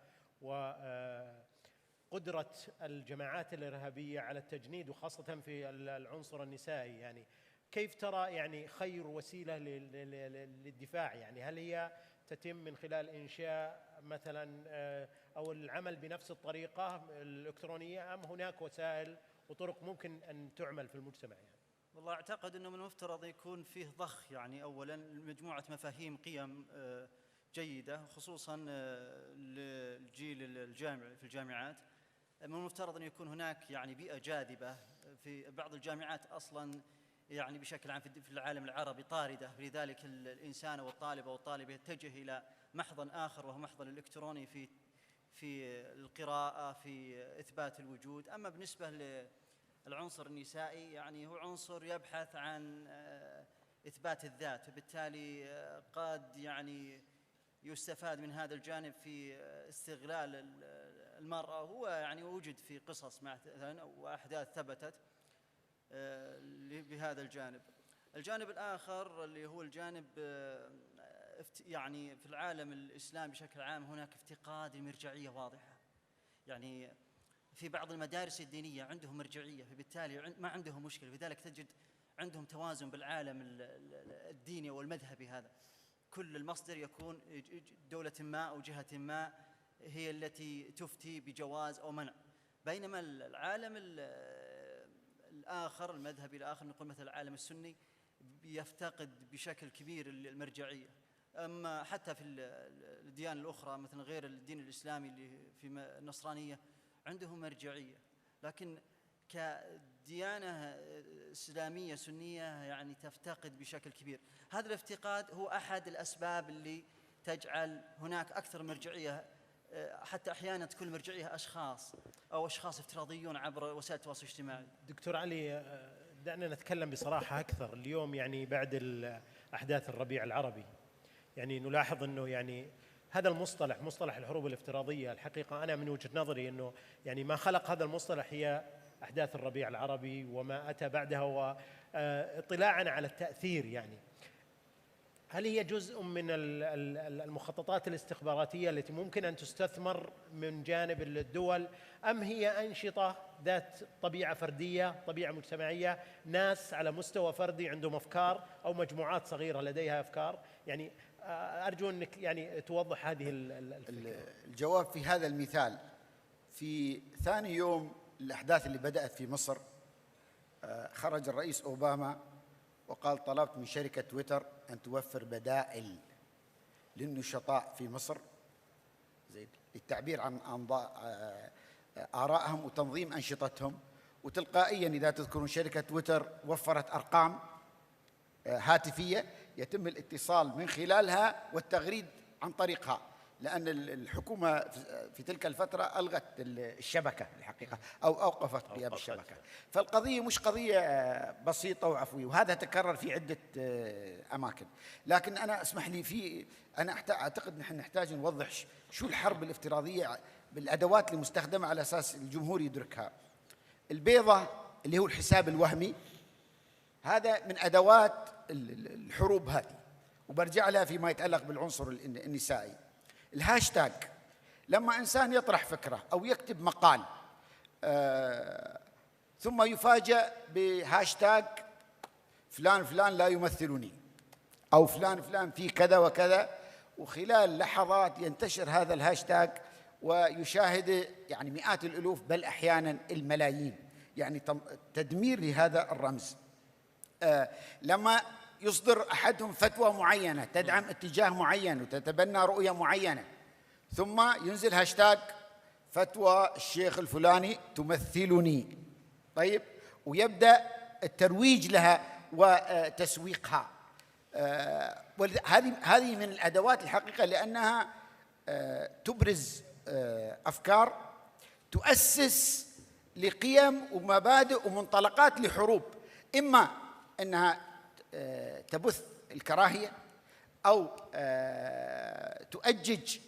وقدرة الجماعات الإرهابية على التجنيد وخاصة في العنصر النسائي، يعني كيف ترى يعني خير وسيلة للدفاع؟ يعني هل هي تتم من خلال إنشاء مثلا أو العمل بنفس الطريقة الإلكترونية، أم هناك وسائل وطرق ممكن أن تعمل في المجتمع؟ يعني والله أعتقد أنه من المفترض يكون فيه ضخ، يعني أولا مجموعة مفاهيم قيم جيدة خصوصا للجيل الجامعي في الجامعات. من المفترض أن يكون هناك يعني بيئة جاذبة في بعض الجامعات أصلا، يعني بشكل عام في العالم العربي طاردة، لذلك الإنسان أو الطالب أو الطالبة يتجه إلى محضن آخر وهو محضن الإلكتروني في القراءة، في إثبات الوجود. أما بالنسبة للعنصر النسائي يعني هو عنصر يبحث عن إثبات الذات، وبالتالي قد يعني يستفاد من هذا الجانب في استغلال المرأة. هو يعني وجد في قصص مثلا وأحداث ثبتت بهذا الجانب. الجانب الآخر اللي هو الجانب يعني في العالم الإسلامي بشكل عام هناك افتقاد لمرجعية واضحة، يعني في بعض المدارس الدينية عندهم مرجعية، فبالتالي ما عندهم مشكلة، لذلك تجد عندهم توازن بالعالم الديني والمذهبي. هذا كل المصدر يكون دولة ما أو جهة ما هي التي تفتي بجواز أو منع، بينما العالم الآخر المذهبي الآخر نقول مثل العالم السني يفتقد بشكل كبير المرجعية. أما حتى في الديانة الأخرى مثل غير الدين الإسلامي اللي في النصرانية عندهم مرجعية، لكن كديانة إسلامية سنية يعني تفتقد بشكل كبير. هذا الافتقاد هو أحد الأسباب اللي تجعل هناك أكثر مرجعية، حتى أحيانا تكون مرجعية أشخاص افتراضيون عبر وسائل التواصل الاجتماعي. دكتور علي، دعنا نتكلم بصراحة أكثر. اليوم يعني بعد أحداث الربيع العربي يعني نلاحظ أنه يعني هذا المصطلح، مصطلح الحروب الافتراضية، الحقيقة أنا من وجهة نظري أنه يعني ما خلق هذا المصطلح هي أحداث الربيع العربي وما أتى بعدها واطلاعنا على التأثير. يعني هل هي جزء من المخططات الاستخباراتية التي ممكن أن تستثمر من جانب الدول، أم هي أنشطة ذات طبيعة فردية، طبيعة مجتمعية، ناس على مستوى فردي عندهم أفكار أو مجموعات صغيرة لديها أفكار؟ يعني أرجو أنك يعني توضح هذه الفكرة. الجواب في هذا المثال، في ثاني يوم الأحداث اللي بدأت في مصر خرج الرئيس أوباما وقال طلبت من شركة تويتر أن توفر بدائل للنشطاء في مصر للتعبير عن آرائهم وتنظيم أنشطتهم. وتلقائيا إذا تذكرون شركة تويتر وفرت أرقام هاتفية يتم الاتصال من خلالها والتغريد عن طريقها، لأن الحكومة في تلك الفترة ألغت الشبكة الحقيقة أو أوقفت غياب الشبكة. فالقضية مش قضية بسيطة وعفوية، وهذا تكرر في عدة أماكن. لكن أنا اسمح لي أنا أعتقد نحن نحتاج نوضح شو الحرب الافتراضية بالأدوات المستخدمة على أساس الجمهور يدركها. البيضة اللي هو الحساب الوهمي، هذا من أدوات الحروب هذه، وبرجع لها فيما يتعلق بالعنصر النسائي. الهاشتاج، لما إنسان يطرح فكرة أو يكتب مقال ثم يفاجأ بهاشتاج فلان فلان لا يمثلني، أو فلان فلان في كذا وكذا، وخلال لحظات ينتشر هذا الهاشتاج ويشاهد يعني مئات الألوف بل أحيانا الملايين، يعني تدمير لهذا الرمز. لما يصدر أحدهم فتوى معينة تدعم اتجاه معين وتتبنى رؤية معينة، ثم ينزل هاشتاج فتوى الشيخ الفلاني تمثلني، طيب، ويبدأ الترويج لها وتسويقها. هذه من الأدوات الحقيقة، لأنها تبرز أفكار تؤسس لقيم ومبادئ ومنطلقات لحروب، إما أنها تبث الكراهية أو تؤجج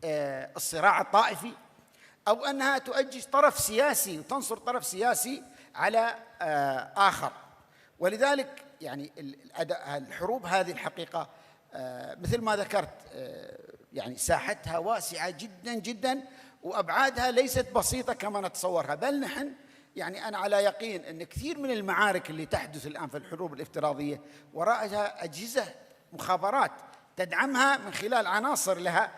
الصراع الطائفي، أو أنها تؤجج طرف سياسي وتنصر طرف سياسي على آخر. ولذلك يعني الحروب هذه الحقيقة مثل ما ذكرت يعني ساحتها واسعة جدا جدا، وأبعادها ليست بسيطة كما نتصورها، بل نحن يعني أنا على يقين أن كثير من المعارك اللي تحدث الآن في الحروب الافتراضية وراءها أجهزة مخابرات تدعمها من خلال عناصر لها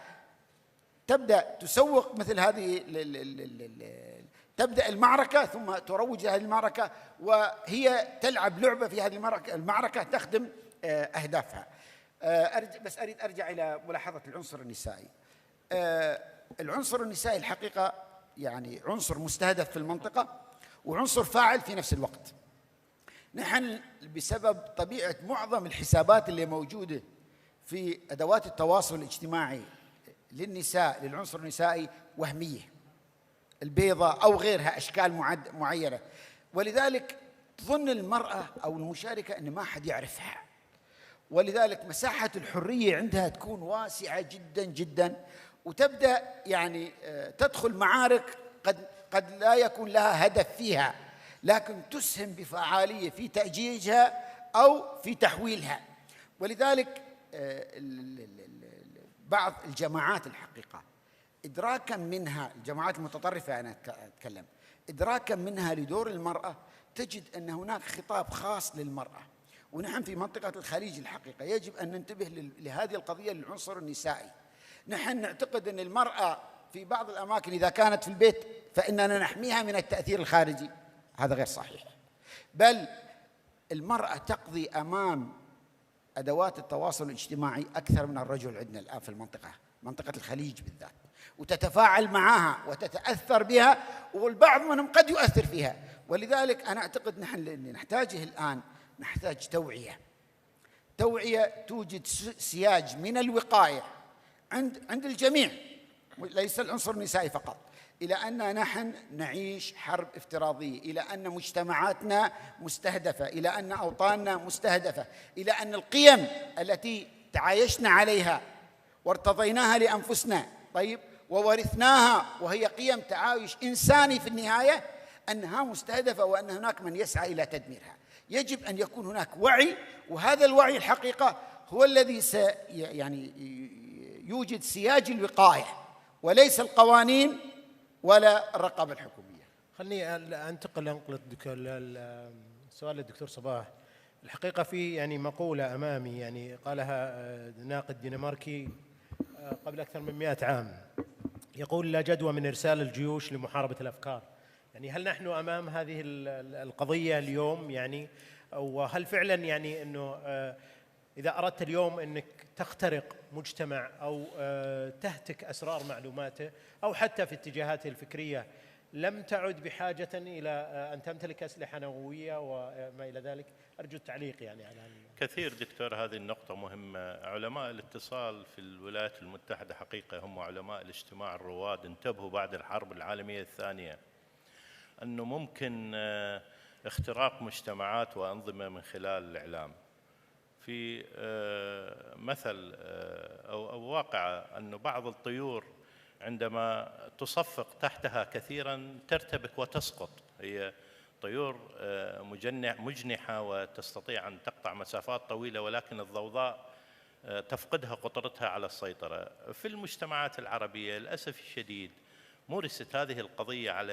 تبدأ تسوق مثل هذه، تبدأ المعركة ثم تروج هذه المعركة، وهي تلعب لعبة في هذه المعركة تخدم أهدافها. بس أريد أرجع إلى ملاحظة العنصر النسائي. العنصر النسائي الحقيقة يعني عنصر مستهدف في المنطقة وعنصر فاعل في نفس الوقت. نحن بسبب طبيعة معظم الحسابات اللي موجودة في أدوات التواصل الاجتماعي للنساء للعنصر النسائي وهمية، البيضة أو غيرها أشكال معينة، ولذلك تظن المرأة أو المشاركة أن ما حد يعرفها، ولذلك مساحة الحرية عندها تكون واسعة جدا جدا، وتبدأ يعني تدخل معارك قد لا يكون لها هدف فيها، لكن تسهم بفعالية في تأجيجها أو في تحويلها. ولذلك بعض الجماعات الحقيقة إدراكا منها، الجماعات المتطرفة أنا أتكلم، إدراكا منها لدور المرأة، تجد أن هناك خطاب خاص للمرأة. ونحن في منطقة الخليج الحقيقة يجب أن ننتبه لهذه القضية للعنصر النسائي. نحن نعتقد أن المرأة في بعض الأماكن إذا كانت في البيت فإننا نحميها من التأثير الخارجي، هذا غير صحيح، بل المرأة تقضي أمام أدوات التواصل الاجتماعي أكثر من الرجل عندنا الآن في منطقة الخليج بالذات، وتتفاعل معها وتتأثر بها، والبعض منهم قد يؤثر فيها. ولذلك أنا أعتقد نحن اللي نحتاجه الآن نحتاج توعية توجد سياج من الوقاية عند الجميع، ليس العنصر النسائي فقط، إلى أن نحن نعيش حرب افتراضية، إلى أن مجتمعاتنا مستهدفة، إلى أن أوطاننا مستهدفة، إلى أن القيم التي تعايشنا عليها وارتضيناها لأنفسنا طيب وورثناها وهي قيم تعايش إنساني في النهاية أنها مستهدفة، وأن هناك من يسعى إلى تدميرها. يجب أن يكون هناك وعي، وهذا الوعي الحقيقة هو الذي يعني يوجد سياج الوقاية وليس القوانين ولا الرقابة الحكومية. خلني انقل السؤال للدكتور صباح. الحقيقة في يعني مقولة أمامي يعني قالها ناقد دنماركي قبل أكثر من 100 عام، يقول: لا جدوى من إرسال الجيوش لمحاربة الأفكار. يعني هل نحن أمام هذه القضية اليوم يعني، وهل فعلا يعني أنه إذا أردت اليوم أنك تخترق مجتمع أو تهتك أسرار معلوماته أو حتى في اتجاهاته الفكرية لم تعد بحاجة إلى أن تمتلك أسلحة نووية وما إلى ذلك؟ أرجو التعليق يعني على كثير دكتور، هذه النقطة مهمة. علماء الاتصال في الولايات المتحدة حقيقة هم علماء الاجتماع الرواد، انتبهوا بعد الحرب العالمية الثانية أنه ممكن اختراق مجتمعات وأنظمة من خلال الإعلام. في مثل أو واقعة أنه بعض الطيور عندما تصفق تحتها كثيرا ترتبك وتسقط، هي طيور مجنحة وتستطيع أن تقطع مسافات طويلة، ولكن الضوضاء تفقدها قدرتها على السيطرة. في المجتمعات العربية للأسف الشديد مورست هذه القضية على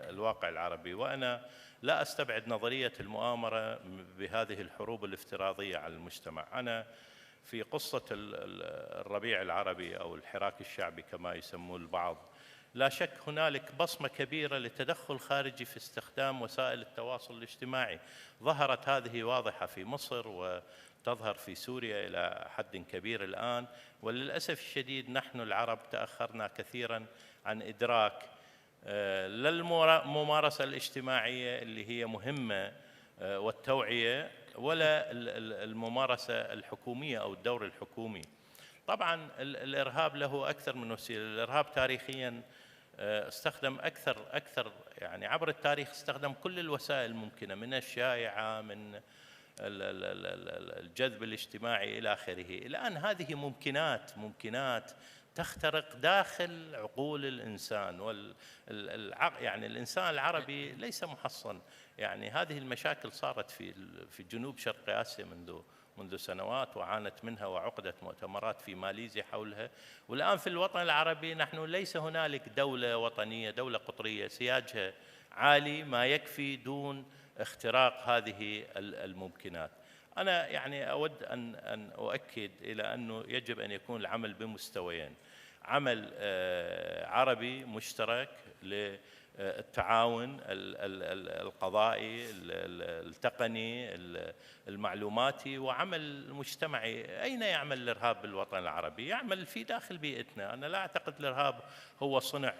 الواقع العربي، وأنا لا أستبعد نظرية المؤامرة بهذه الحروب الافتراضية على المجتمع. أنا في قصة الربيع العربي أو الحراك الشعبي كما يسمون البعض، لا شك هنالك بصمة كبيرة لتدخل خارجي في استخدام وسائل التواصل الاجتماعي. ظهرت هذه واضحة في مصر وتظهر في سوريا إلى حد كبير الآن، وللأسف الشديد نحن العرب تأخرنا كثيرا عن إدراك للممارسة الاجتماعية اللي هي مهمة والتوعية، ولا الممارسة الحكومية أو الدور الحكومي. طبعا الإرهاب له أكثر من وسيلة. الإرهاب تاريخيا استخدم أكثر يعني عبر التاريخ استخدم كل الوسائل الممكنة، من الشائعة، من الجذب الاجتماعي إلى آخره. الآن هذه ممكنات تخترق داخل عقول الإنسان، يعني الإنسان العربي ليس محصن. يعني هذه المشاكل صارت في جنوب شرق آسيا منذ سنوات، وعانت منها وعقدت مؤتمرات في ماليزيا حولها. والآن في الوطن العربي نحن ليس هنالك دولة وطنية، دولة قطرية سياجها عالي ما يكفي دون اختراق هذه الممكنات. أنا يعني أود أن أؤكد إلى أنه يجب أن يكون العمل بمستويين: عمل عربي مشترك للتعاون القضائي التقني المعلوماتي، وعمل مجتمعي. أين يعمل الإرهاب بالوطن العربي؟ يعمل في داخل بيئتنا. أنا لا أعتقد الإرهاب هو صنع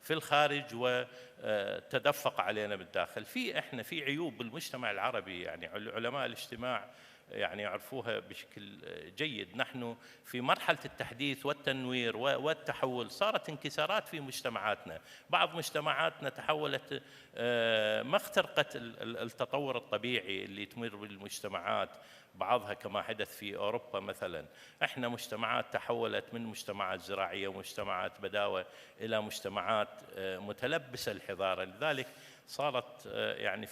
في الخارج وتدفق علينا بالداخل. احنا في عيوب بالمجتمع العربي، يعني علماء الاجتماع يعني يعرفوها بشكل جيد. نحن في مرحلة التحديث والتنوير والتحول صارت انكسارات في مجتمعاتنا. بعض مجتمعاتنا تحولت، ما اخترقت التطور الطبيعي اللي تمر بالمجتمعات بعضها كما حدث في أوروبا مثلا. احنا مجتمعات تحولت من مجتمعات زراعية ومجتمعات بداوة إلى مجتمعات متلبسة الحضارة، لذلك صارت يعني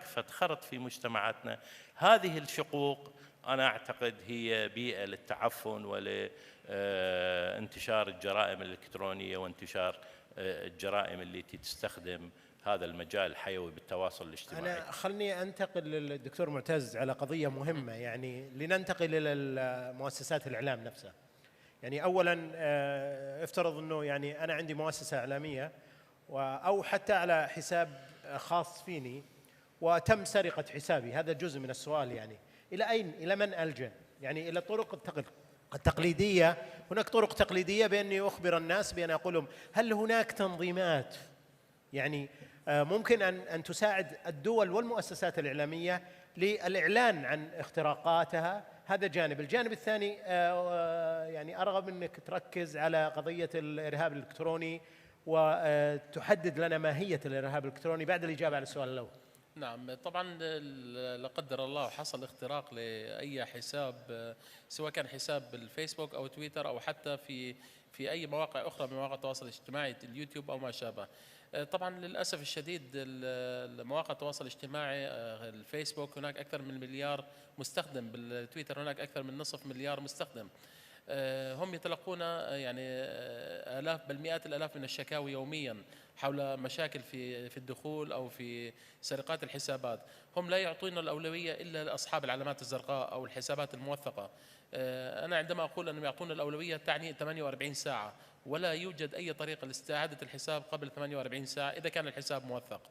فدخرت في مجتمعاتنا. هذه الشقوق أنا أعتقد هي بيئة للتعفن ولانتشار الجرائم الإلكترونية وانتشار الجرائم التي تستخدم هذا المجال الحيوي بالتواصل الاجتماعي. أنا خلني أنتقل للدكتور معتز على قضية مهمة، يعني لننتقل إلى مؤسسات الإعلام نفسها. يعني أولاً افترض أنه يعني أنا عندي مؤسسة إعلامية أو حتى على حساب خاص فيني وتم سرقة حسابي، هذا جزء من السؤال. يعني إلى أين، إلى من ألجأ؟ يعني إلى الطرق التقليدية. هناك طرق تقليدية بأني أخبر الناس، بأن أقول لهم هل هناك تنظيمات يعني ممكن أن تساعد الدول والمؤسسات الإعلامية للإعلان عن اختراقاتها. هذا جانب. الجانب الثاني يعني أرغب أنك تركز على قضية الإرهاب الإلكتروني وتحدد لنا ماهية الإرهاب الإلكتروني بعد الإجابة على السؤال الأول. نعم، طبعا لا قدر الله حصل اختراق لأي حساب، سواء كان حساب الفيسبوك أو تويتر أو حتى في أي مواقع أخرى من مواقع التواصل الاجتماعي، اليوتيوب أو ما شابه. طبعا للأسف الشديد مواقع التواصل الاجتماعي، الفيسبوك هناك أكثر من مليار مستخدم، بالتويتر هناك أكثر من نصف مليار مستخدم. هم يتلقون يعني آلاف بل مئات الآلاف من الشكاوي يوميا حول مشاكل في الدخول أو في سرقات الحسابات. هم لا يعطون الأولوية إلا لأصحاب العلامات الزرقاء أو الحسابات الموثقة. أنا عندما أقول أنهم يعطون الأولوية تعني 48 ساعة، ولا يوجد أي طريقة لاستعادة الحساب قبل 48 ساعة إذا كان الحساب موثق.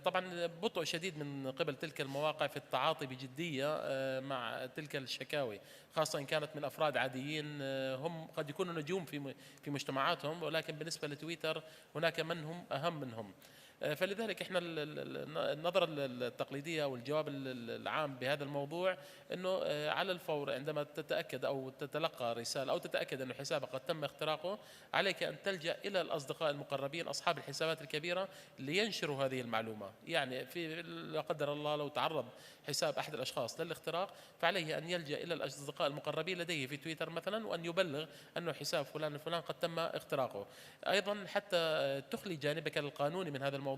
طبعا بطء شديد من قبل تلك المواقع في التعاطي بجدية مع تلك الشكاوي، خاصة إن كانت من أفراد عاديين هم قد يكونوا نجوم في مجتمعاتهم، ولكن بالنسبة لتويتر هناك من هم أهم منهم. فلذلك احنا النظرة التقليدية او الجواب العام بهذا الموضوع انه على الفور عندما تتأكد او تتلقى رسالة او تتأكد انه حسابك قد تم اختراقه، عليك ان تلجأ الى الاصدقاء المقربين اصحاب الحسابات الكبيرة لينشروا هذه المعلومة. يعني في لا قدر الله لو تعرض حساب احد الاشخاص للاختراق، فعليه ان يلجأ الى الاصدقاء المقربين لديه في تويتر مثلا وان يبلغ انه حساب فلان الفلان قد تم اختراقه. ايضا حتى تخلي جانبك القانوني من هذا الموضوع،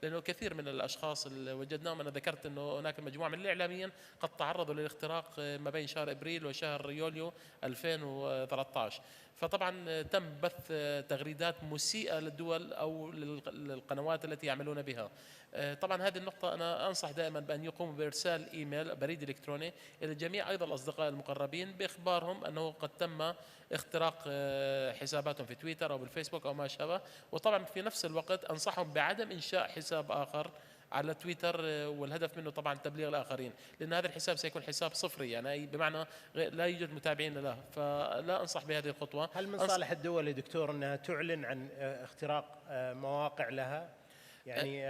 لانه كثير من الاشخاص اللي وجدناهم، انا ذكرت انه هناك مجموعه من الاعلاميين قد تعرضوا للاختراق ما بين شهر ابريل وشهر يوليو 2013. فطبعا تم بث تغريدات مسيئه للدول او للقنوات التي يعملون بها. طبعا هذه النقطة أنا أنصح دائما بأن يقوموا بإرسال إيميل بريد إلكتروني إلى جميع أيضا الأصدقاء المقربين بإخبارهم أنه قد تم اختراق حساباتهم في تويتر أو بالفيسبوك أو ما شابه. وطبعا في نفس الوقت أنصحهم بعدم إنشاء حساب آخر على تويتر، والهدف منه طبعا تبليغ الآخرين، لأن هذا الحساب سيكون حساب صفري، يعني بمعنى لا يوجد متابعين له، فلا أنصح بهذه الخطوة. هل من صالح الدول يا دكتور أنها تعلن عن اختراق مواقع لها؟ يعني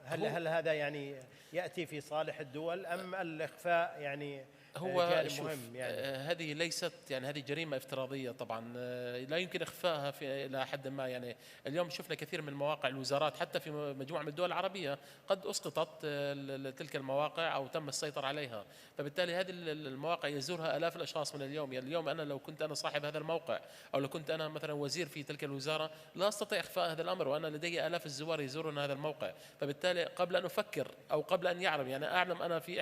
هل هذا يعني يأتي في صالح الدول أم الإخفاء يعني هو جانب شوف مهم يعني؟ هذه ليست يعني هذه جريمة افتراضية طبعا، لا يمكن إخفائها إلى حد ما. يعني اليوم شفنا كثير من مواقع الوزارات حتى في مجموعة من الدول العربية قد أسقطت تلك المواقع أو تم السيطرة عليها، فبالتالي هذه المواقع يزورها آلاف الأشخاص من اليوم. يعني اليوم أنا لو كنت أنا صاحب هذا الموقع أو لو كنت أنا مثلا وزير في تلك الوزارة لا أستطيع إخفاء هذا الأمر، وأنا لدي آلاف الزوار يزورون هذا الموقع. فبالتالي قبل أن أفكر أو قبل أن يعلم، يعني أعلم أنا في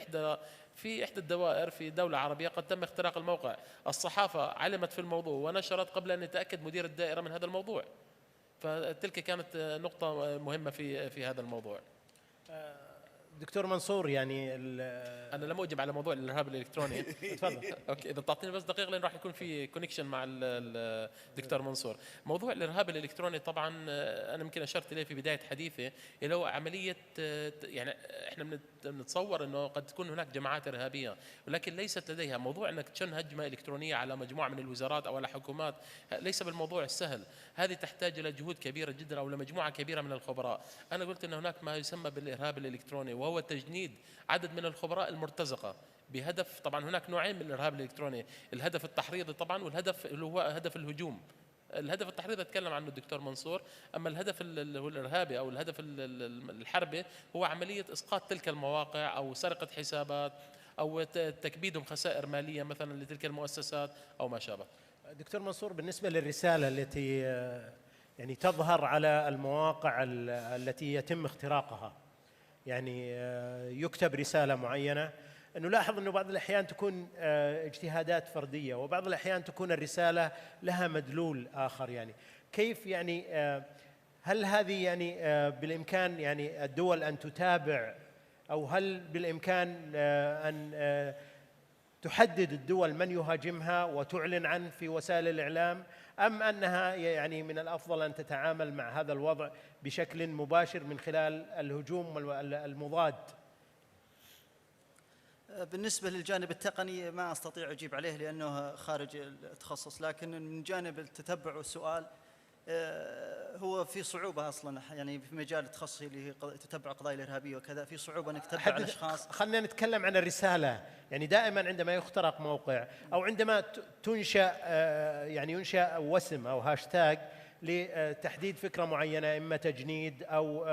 إحدى الدوائر في دولة عربية قد تم اختراق الموقع، الصحافة علمت في الموضوع ونشرت قبل أن يتأكد مدير الدائرة من هذا الموضوع. فتلك كانت نقطة مهمة في هذا الموضوع. دكتور منصور، يعني أنا لم أجب على موضوع الإرهاب الإلكتروني. تفضل. أوكي، إذا تعطيني بس دقيقة لأن راح يكون في كونكشن مع الدكتور منصور. موضوع الإرهاب الإلكتروني طبعا أنا يمكن أشرت إليه في بداية حديثي، اللي هو عملية يعني إحنا بنتصور أنه قد تكون هناك جماعات إرهابية ولكن ليست لديها موضوع أنك تشن هجمة إلكترونية على مجموعة من الوزارات أو على حكومات. ليس بالموضوع السهل، هذه تحتاج إلى جهود كبيرة جدا أو لمجموعة كبيرة من الخبراء. أنا قلت أن هناك ما يسمى بالإرهاب الإلكتروني، وهو تجنيد عدد من الخبراء المرتزقة بهدف، طبعا هناك نوعين من الإرهاب الإلكتروني، الهدف التحريضي طبعا والهدف اللي هو هدف الهجوم. الهدف التحريضي اتكلم عنه الدكتور منصور، اما الهدف اللي هو الارهابي او الهدف الحربي هو عمليه اسقاط تلك المواقع او سرقه حسابات او تكبيدهم خسائر ماليه مثلا لتلك المؤسسات او ما شابه. دكتور منصور، بالنسبة للرسالة التي يعني تظهر على المواقع التي يتم اختراقها، يعني يكتب رسالة معينة، أنه لاحظ أنه بعض الأحيان تكون اجتهادات فردية وبعض الأحيان تكون الرسالة لها مدلول آخر. يعني كيف يعني هل هذه يعني بالإمكان يعني الدول أن تتابع، أو هل بالإمكان أن تحدد الدول من يهاجمها وتعلن عنه في وسائل الإعلام، أم أنها يعني من الأفضل أن تتعامل مع هذا الوضع بشكل مباشر من خلال الهجوم المضاد؟ بالنسبة للجانب التقني ما أستطيع أجيب عليه لأنه خارج التخصص، لكن من جانب التتبع والسؤال هو في صعوبة أصلا، يعني في مجال تخصصي اللي هي تتبع القضايا الإرهابية وكذا، في صعوبة أنك تتبع الأشخاص. خلينا نتكلم عن الرسالة. يعني دائما عندما يخترق موقع أو عندما تنشأ يعني ينشأ وسم أو هاشتاج لتحديد فكرة معينة، إما تجنيد أو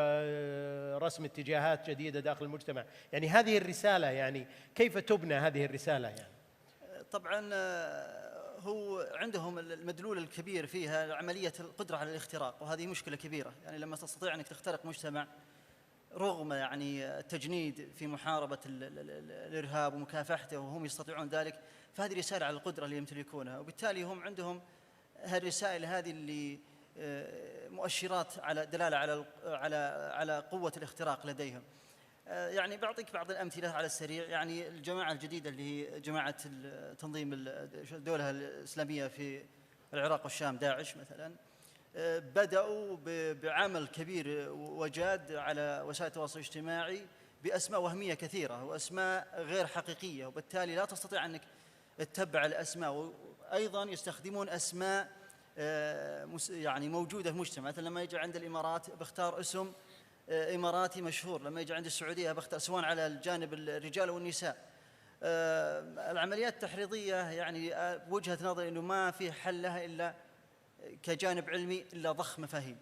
رسم اتجاهات جديدة داخل المجتمع، يعني هذه الرسالة يعني كيف تبنى هذه الرسالة؟ يعني طبعا هو عندهم المدلول الكبير فيها عملية القدرة على الاختراق، وهذه مشكلة كبيرة. يعني لما تستطيع أنك تخترق مجتمع رغم يعني التجنيد في محاربة الإرهاب ومكافحته وهم يستطيعون ذلك، فهذه رسالة على القدرة اللي يمتلكونها، وبالتالي هم عندهم هالرسائل هذه اللي مؤشرات على دلالة على قوة الاختراق لديهم. يعني بعطيك بعض الأمثلة على السريع. يعني الجماعة الجديدة اللي هي جماعة تنظيم الدولة الإسلامية في العراق والشام، داعش مثلا، بدأوا بعمل كبير وجاد على وسائل التواصل الاجتماعي بأسماء وهمية كثيرة وأسماء غير حقيقية، وبالتالي لا تستطيع أنك تتبع الأسماء. وأيضا يستخدمون أسماء يعني موجودة في المجتمع، مثلا لما يجي عند الإمارات بختار اسم إماراتي مشهور، لما يجي عند السعودية بختار، سواء على الجانب الرجال والنساء. العمليات التحريضية يعني بوجهة نظري أنه ما في حل لها إلا كجانب علمي إلا ضخ مفاهيم،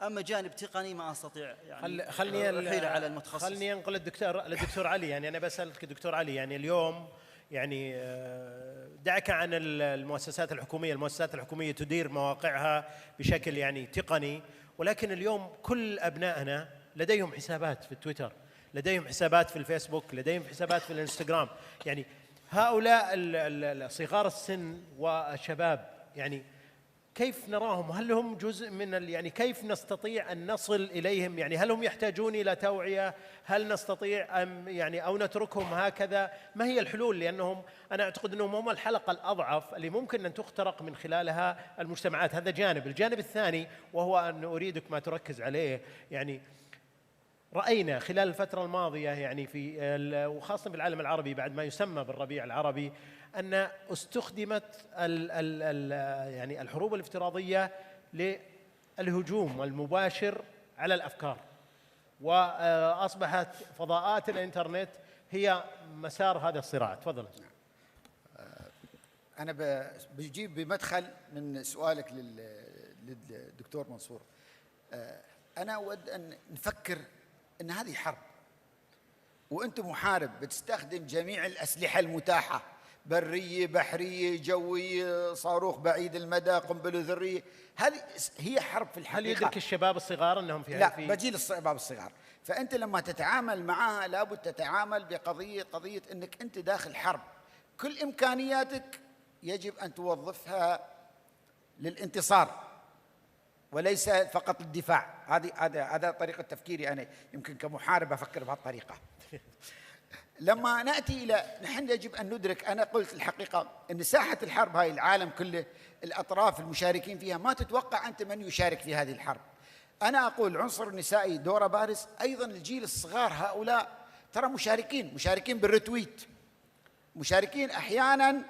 أما جانب تقني ما أستطيع يعني خلني على المتخصص. خلني أنقل للدكتور علي. يعني أنا بسألك دكتور علي، يعني اليوم يعني دعك عن المؤسسات الحكومية تدير مواقعها بشكل يعني تقني، ولكن اليوم كل أبنائنا لديهم حسابات في التويتر، لديهم حسابات في الفيسبوك، لديهم حسابات في الانستغرام. يعني هؤلاء صغار السن والشباب، يعني كيف نراهم؟ هل هم جزء من يعني كيف نستطيع أن نصل إليهم؟ يعني هل هم يحتاجون إلى توعية؟ هل نستطيع أم يعني أو نتركهم هكذا؟ ما هي الحلول؟ لأنهم أنا أعتقد أنهم هم الحلقة الأضعف اللي ممكن أن تخترق من خلالها المجتمعات. هذا جانب. الجانب الثاني وهو أن أريدك ما تركز عليه، يعني رأينا خلال الفترة الماضية يعني وخاصة في العالم العربي بعد ما يسمى بالربيع العربي، أن استخدمت يعني الحروب الافتراضية للهجوم المباشر على الأفكار. وأصبحت فضاءات الإنترنت هي مسار هذا الصراع. تفضل. أنا بجيب بمدخل من سؤالك للدكتور منصور. أنا أود أن نفكر أن هذه حرب، وأنت محارب بتستخدم جميع الأسلحة المتاحة، برية، بحرية، جوية، صاروخ بعيد المدى، قنبلة ذرية. هذه هي حرب في الحقيقة. هل يدرك الشباب الصغار أنهم في لا، بجيل الشباب الصغار. فأنت لما تتعامل معها لابد تتعامل قضية أنك أنت داخل حرب، كل إمكانياتك يجب أن توظفها للانتصار وليس فقط للدفاع. هذا طريقة تفكيري أنا، يمكن كمحارب أفكر بهالطريقة. لما نأتي إلى نحن يجب أن ندرك، أنا قلت الحقيقة أن ساحة الحرب هاي العالم كله، الأطراف المشاركين فيها، ما تتوقع أنت من يشارك في هذه الحرب. أنا أقول العنصر النسائي دوره بارز، أيضا الجيل الصغار هؤلاء ترى مشاركين بالرتويت، مشاركين أحيانا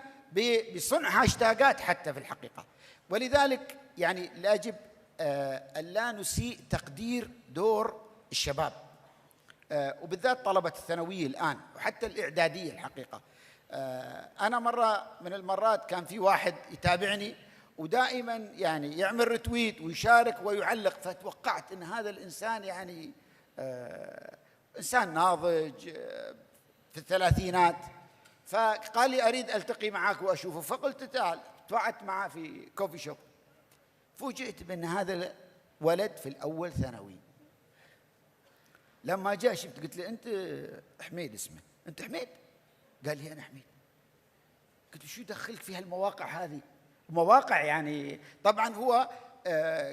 بصنع هاشتاجات حتى في الحقيقة. ولذلك يعني يجب أن لا نسيء تقدير دور الشباب، وبالذات طلبة الثانوية الآن وحتى الإعدادية الحقيقة. أنا مرة من المرات كان في واحد يتابعني ودائما يعني يعمل رتويت ويشارك ويعلق، فتوقعت أن هذا الإنسان يعني إنسان ناضج في الثلاثينات، فقال لي أريد ألتقي معك وأشوفه، فقلت تعال. توعدت معه في كوفي شوب، فوجئت بأن هذا ولد في الأول ثانوي. لما جاء شفت قلت له أنت حميد اسمه، أنت حميد؟ قال لي أنا حميد. قلت له شو دخلك في هالمواقع هذه؟ مواقع يعني طبعا هو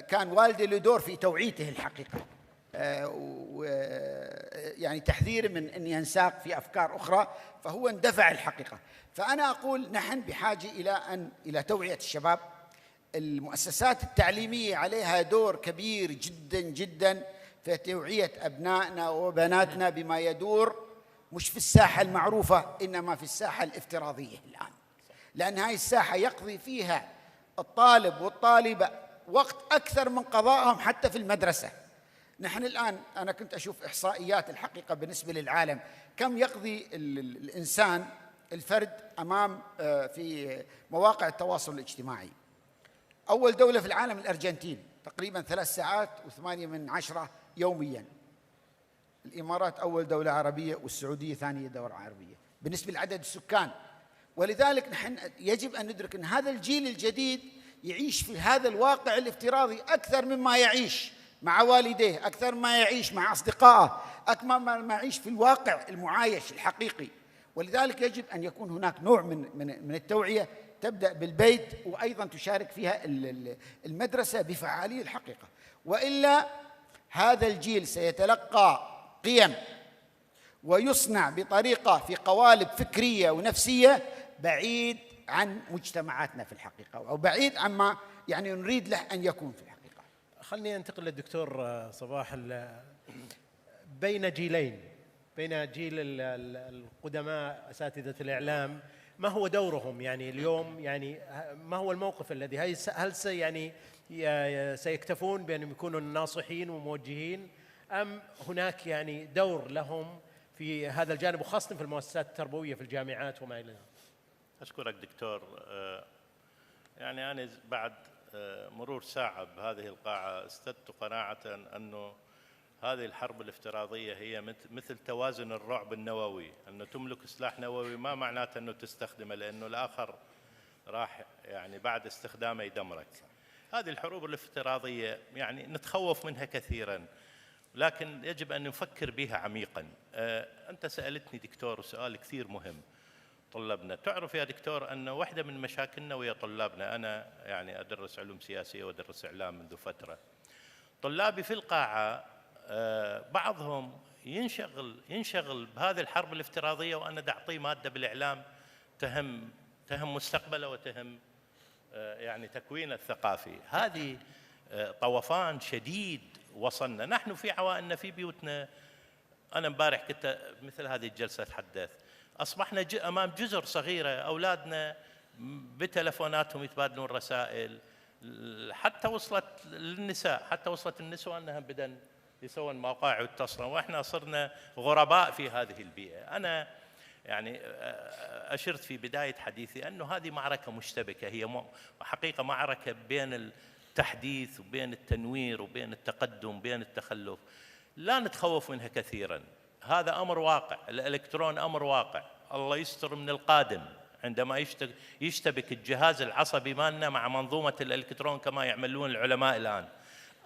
كان والده له دور في توعيته الحقيقة، يعني تحذيره من أن ينساق في أفكار أخرى، فهو اندفع الحقيقة. فأنا أقول نحن بحاجة إلى توعية الشباب. المؤسسات التعليمية عليها دور كبير جدا جدا في توعية أبنائنا وبناتنا بما يدور مش في الساحة المعروفة، إنما في الساحة الافتراضية الآن، لأن هاي الساحة يقضي فيها الطالب والطالبة وقت أكثر من قضائهم حتى في المدرسة. نحن الآن أنا كنت أشوف إحصائيات الحقيقة بالنسبة للعالم، كم يقضي الإنسان الفرد أمام في مواقع التواصل الاجتماعي. أول دولة في العالم الأرجنتين، تقريبا 3 ساعات و8 يوميا. الإمارات أول دولة عربية، والسعودية ثانية دولة عربية بالنسبة لعدد السكان. ولذلك نحن يجب أن ندرك أن هذا الجيل الجديد يعيش في هذا الواقع الافتراضي أكثر مما يعيش مع والديه، أكثر ما يعيش مع أصدقائه، أكثر ما يعيش في الواقع المعايش الحقيقي. ولذلك يجب أن يكون هناك نوع من التوعية تبدأ بالبيت، وأيضا تشارك فيها المدرسة بفعالية الحقيقة. وإلا هذا الجيل سيتلقى قيم ويصنع بطريقة في قوالب فكرية ونفسية بعيد عن مجتمعاتنا في الحقيقة، أو بعيد عما يعني نريد له أن يكون في الحقيقة. خلني أنتقل للدكتور صباح. بين جيلين، بين جيل القدماء أساتذة الإعلام، ما هو دورهم يعني اليوم؟ يعني ما هو الموقف الذي هل سيكتفون بأنهم يكونوا ناصحين وموجهين، أم هناك يعني دور لهم في هذا الجانب، وخاصة في المؤسسات التربوية في الجامعات وما إلى ذلك؟ أشكرك دكتور. يعني أنا بعد مرور ساعة بهذه القاعة استدت قناعة أنه هذه الحرب الافتراضية هي مثل توازن الرعب النووي، أنه تملك سلاح نووي ما معناته أنه تستخدمه، لأنه الآخر راح يعني بعد استخدامه يدمرك. هذه الحروب الافتراضية يعني نتخوف منها كثيراً، لكن يجب أن نفكر بها عميقاً. أنت سألتني دكتور سؤال كثير مهم، طلابنا. تعرف يا دكتور أن واحدة من مشاكلنا ويا طلابنا، أنا يعني أدرس علوم سياسية وأدرس إعلام منذ فترة، طلابي في القاعة بعضهم ينشغل بهذه الحرب الافتراضية، وأنا دا أعطيه مادة بالإعلام تهم مستقبله وتهم يعني تكوينه الثقافي. هذه طوفان شديد وصلنا نحن في عوائلنا في بيوتنا. أنا امبارح كنت مثل هذه الجلسة أتحدث، أصبحنا أمام جزر صغيرة، أولادنا بتلفوناتهم يتبادلون رسائل، حتى وصلت للنساء، حتى وصلت النسوة أنها بدن يسوون مواقع ويتصلون، واحنا صرنا غرباء في هذه البيئه. انا يعني اشرت في بدايه حديثي انه هذه معركه مشتبكه، هي حقيقه معركه بين التحديث وبين التنوير وبين التقدم وبين التخلف، لا نتخوف منها كثيرا. هذا امر واقع، الالكترون امر واقع، الله يستر من القادم عندما يشتبك الجهاز العصبي مالنا مع منظومه الالكترون كما يعملون العلماء الان.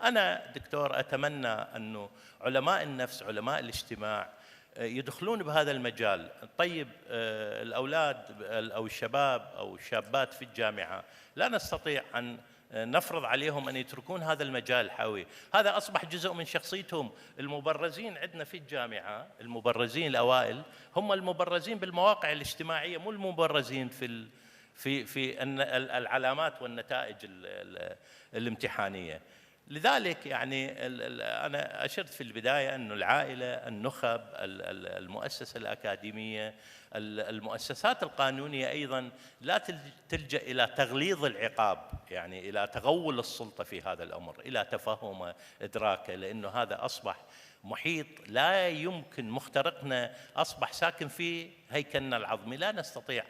انا دكتور اتمنى انه علماء النفس، علماء الاجتماع يدخلون بهذا المجال. طيب الاولاد او الشباب او الشابات في الجامعه لا نستطيع ان نفرض عليهم أن يتركون هذا المجال الحيوي، هذا أصبح جزء من شخصيتهم. المبرزين عندنا في الجامعة، المبرزين الأوائل هم المبرزين بالمواقع الاجتماعية، مو المبرزين في العلامات والنتائج الامتحانية. لذلك يعني أنا أشرت في البداية أن العائلة، النخب، المؤسسة الأكاديمية، المؤسسات القانونية أيضا لا تلجأ إلى تغليظ العقاب، يعني إلى تغول السلطة في هذا الأمر، إلى تفهمه، إدراكه، لأنه هذا أصبح محيط لا يمكن مخترقنا، أصبح ساكن في هيكلنا العظمي، لا نستطيع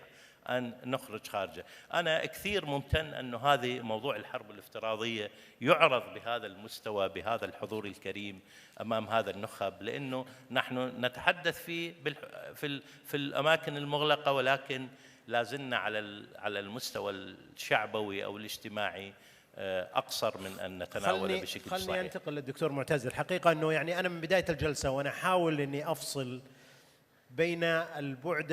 أن نخرج خارجه. أنا كثير ممتن أنه هذه موضوع الحرب الافتراضية يعرض بهذا المستوى، بهذا الحضور الكريم أمام هذا النخب، لأنه نحن نتحدث في الأماكن المغلقة، ولكن لازلنا على المستوى الشعبوي أو الاجتماعي أقصر من أن نتناوله بشكل صحيح. خلني أنتقل للدكتور معتز. الحقيقة أنه يعني أنا من بداية الجلسة وأنا أحاول أني أفصل بين البعد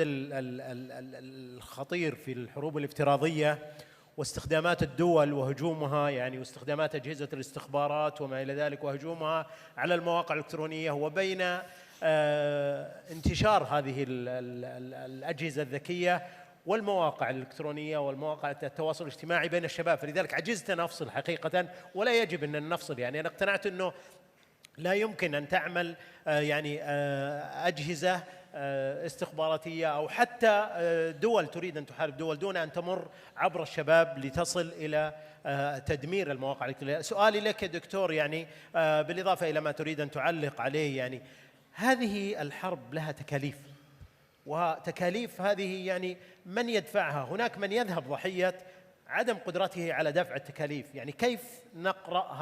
الخطير في الحروب الافتراضية واستخدامات الدول وهجومها، يعني واستخدامات أجهزة الاستخبارات وما إلى ذلك وهجومها على المواقع الإلكترونية، وبين انتشار هذه الأجهزة الذكية والمواقع الإلكترونية والمواقع التواصل الاجتماعي بين الشباب. فلذلك عجزت أن أفصل حقيقة، ولا يجب أن نفصل. يعني أنا اقتنعت أنه لا يمكن أن تعمل يعني أجهزة استخباراتية أو حتى دول تريد أن تحارب دول دون أن تمر عبر الشباب لتصل إلى تدمير المواقع الإلكترونية. سؤالي لك دكتور، يعني بالإضافة إلى ما تريد أن تعلق عليه، يعني هذه الحرب لها تكاليف، وتكاليف هذه يعني من يدفعها؟ هناك من يذهب ضحية عدم قدرته على دفع التكاليف، يعني كيف نقرأ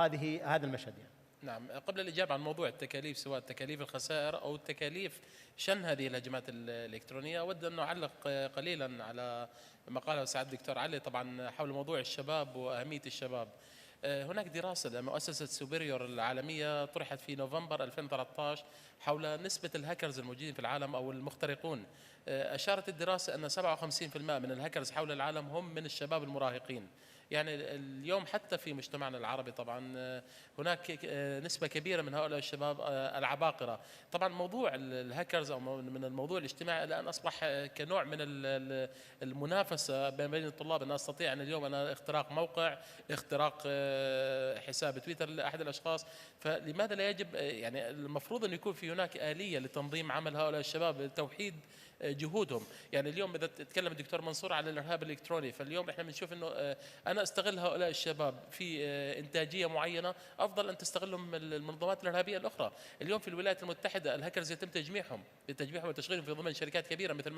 هذا المشهد؟ يعني نعم، قبل الإجابة عن موضوع التكاليف، سواء تكاليف الخسائر أو تكاليف شن هذه الهجمات الإلكترونية، أود أن أعلق قليلا على ما قاله سعادة الدكتور علي طبعا حول موضوع الشباب وأهمية الشباب. هناك دراسة لمؤسسة سوبيريور العالمية طرحت في نوفمبر 2013 حول نسبة الهاكرز الموجودين في العالم أو المخترقون. أشارت الدراسة أن 57% من الهاكرز حول العالم هم من الشباب المراهقين. يعني اليوم حتى في مجتمعنا العربي طبعا هناك نسبة كبيرة من هؤلاء الشباب العباقرة. طبعا موضوع الهاكرز أو من الموضوع الاجتماعي الآن أصبح كنوع من المنافسة بين الطلاب، أن أستطيع أن اليوم أنا اختراق موقع، اختراق حساب تويتر لأحد الأشخاص. فلماذا لا يجب، يعني المفروض أن يكون في هناك آلية لتنظيم عمل هؤلاء الشباب، توحيد جهودهم. يعني اليوم إذا تكلم الدكتور منصور على الإرهاب الإلكتروني، فاليوم إحنا بنشوف إنه أنا أستغل هؤلاء الشباب في إنتاجية معينة أفضل أن تستغلهم المنظمات الإرهابية الأخرى. اليوم في الولايات المتحدة الهاكرز يتم تجميعهم وتشغيلهم في ضمن شركات كبيرة مثل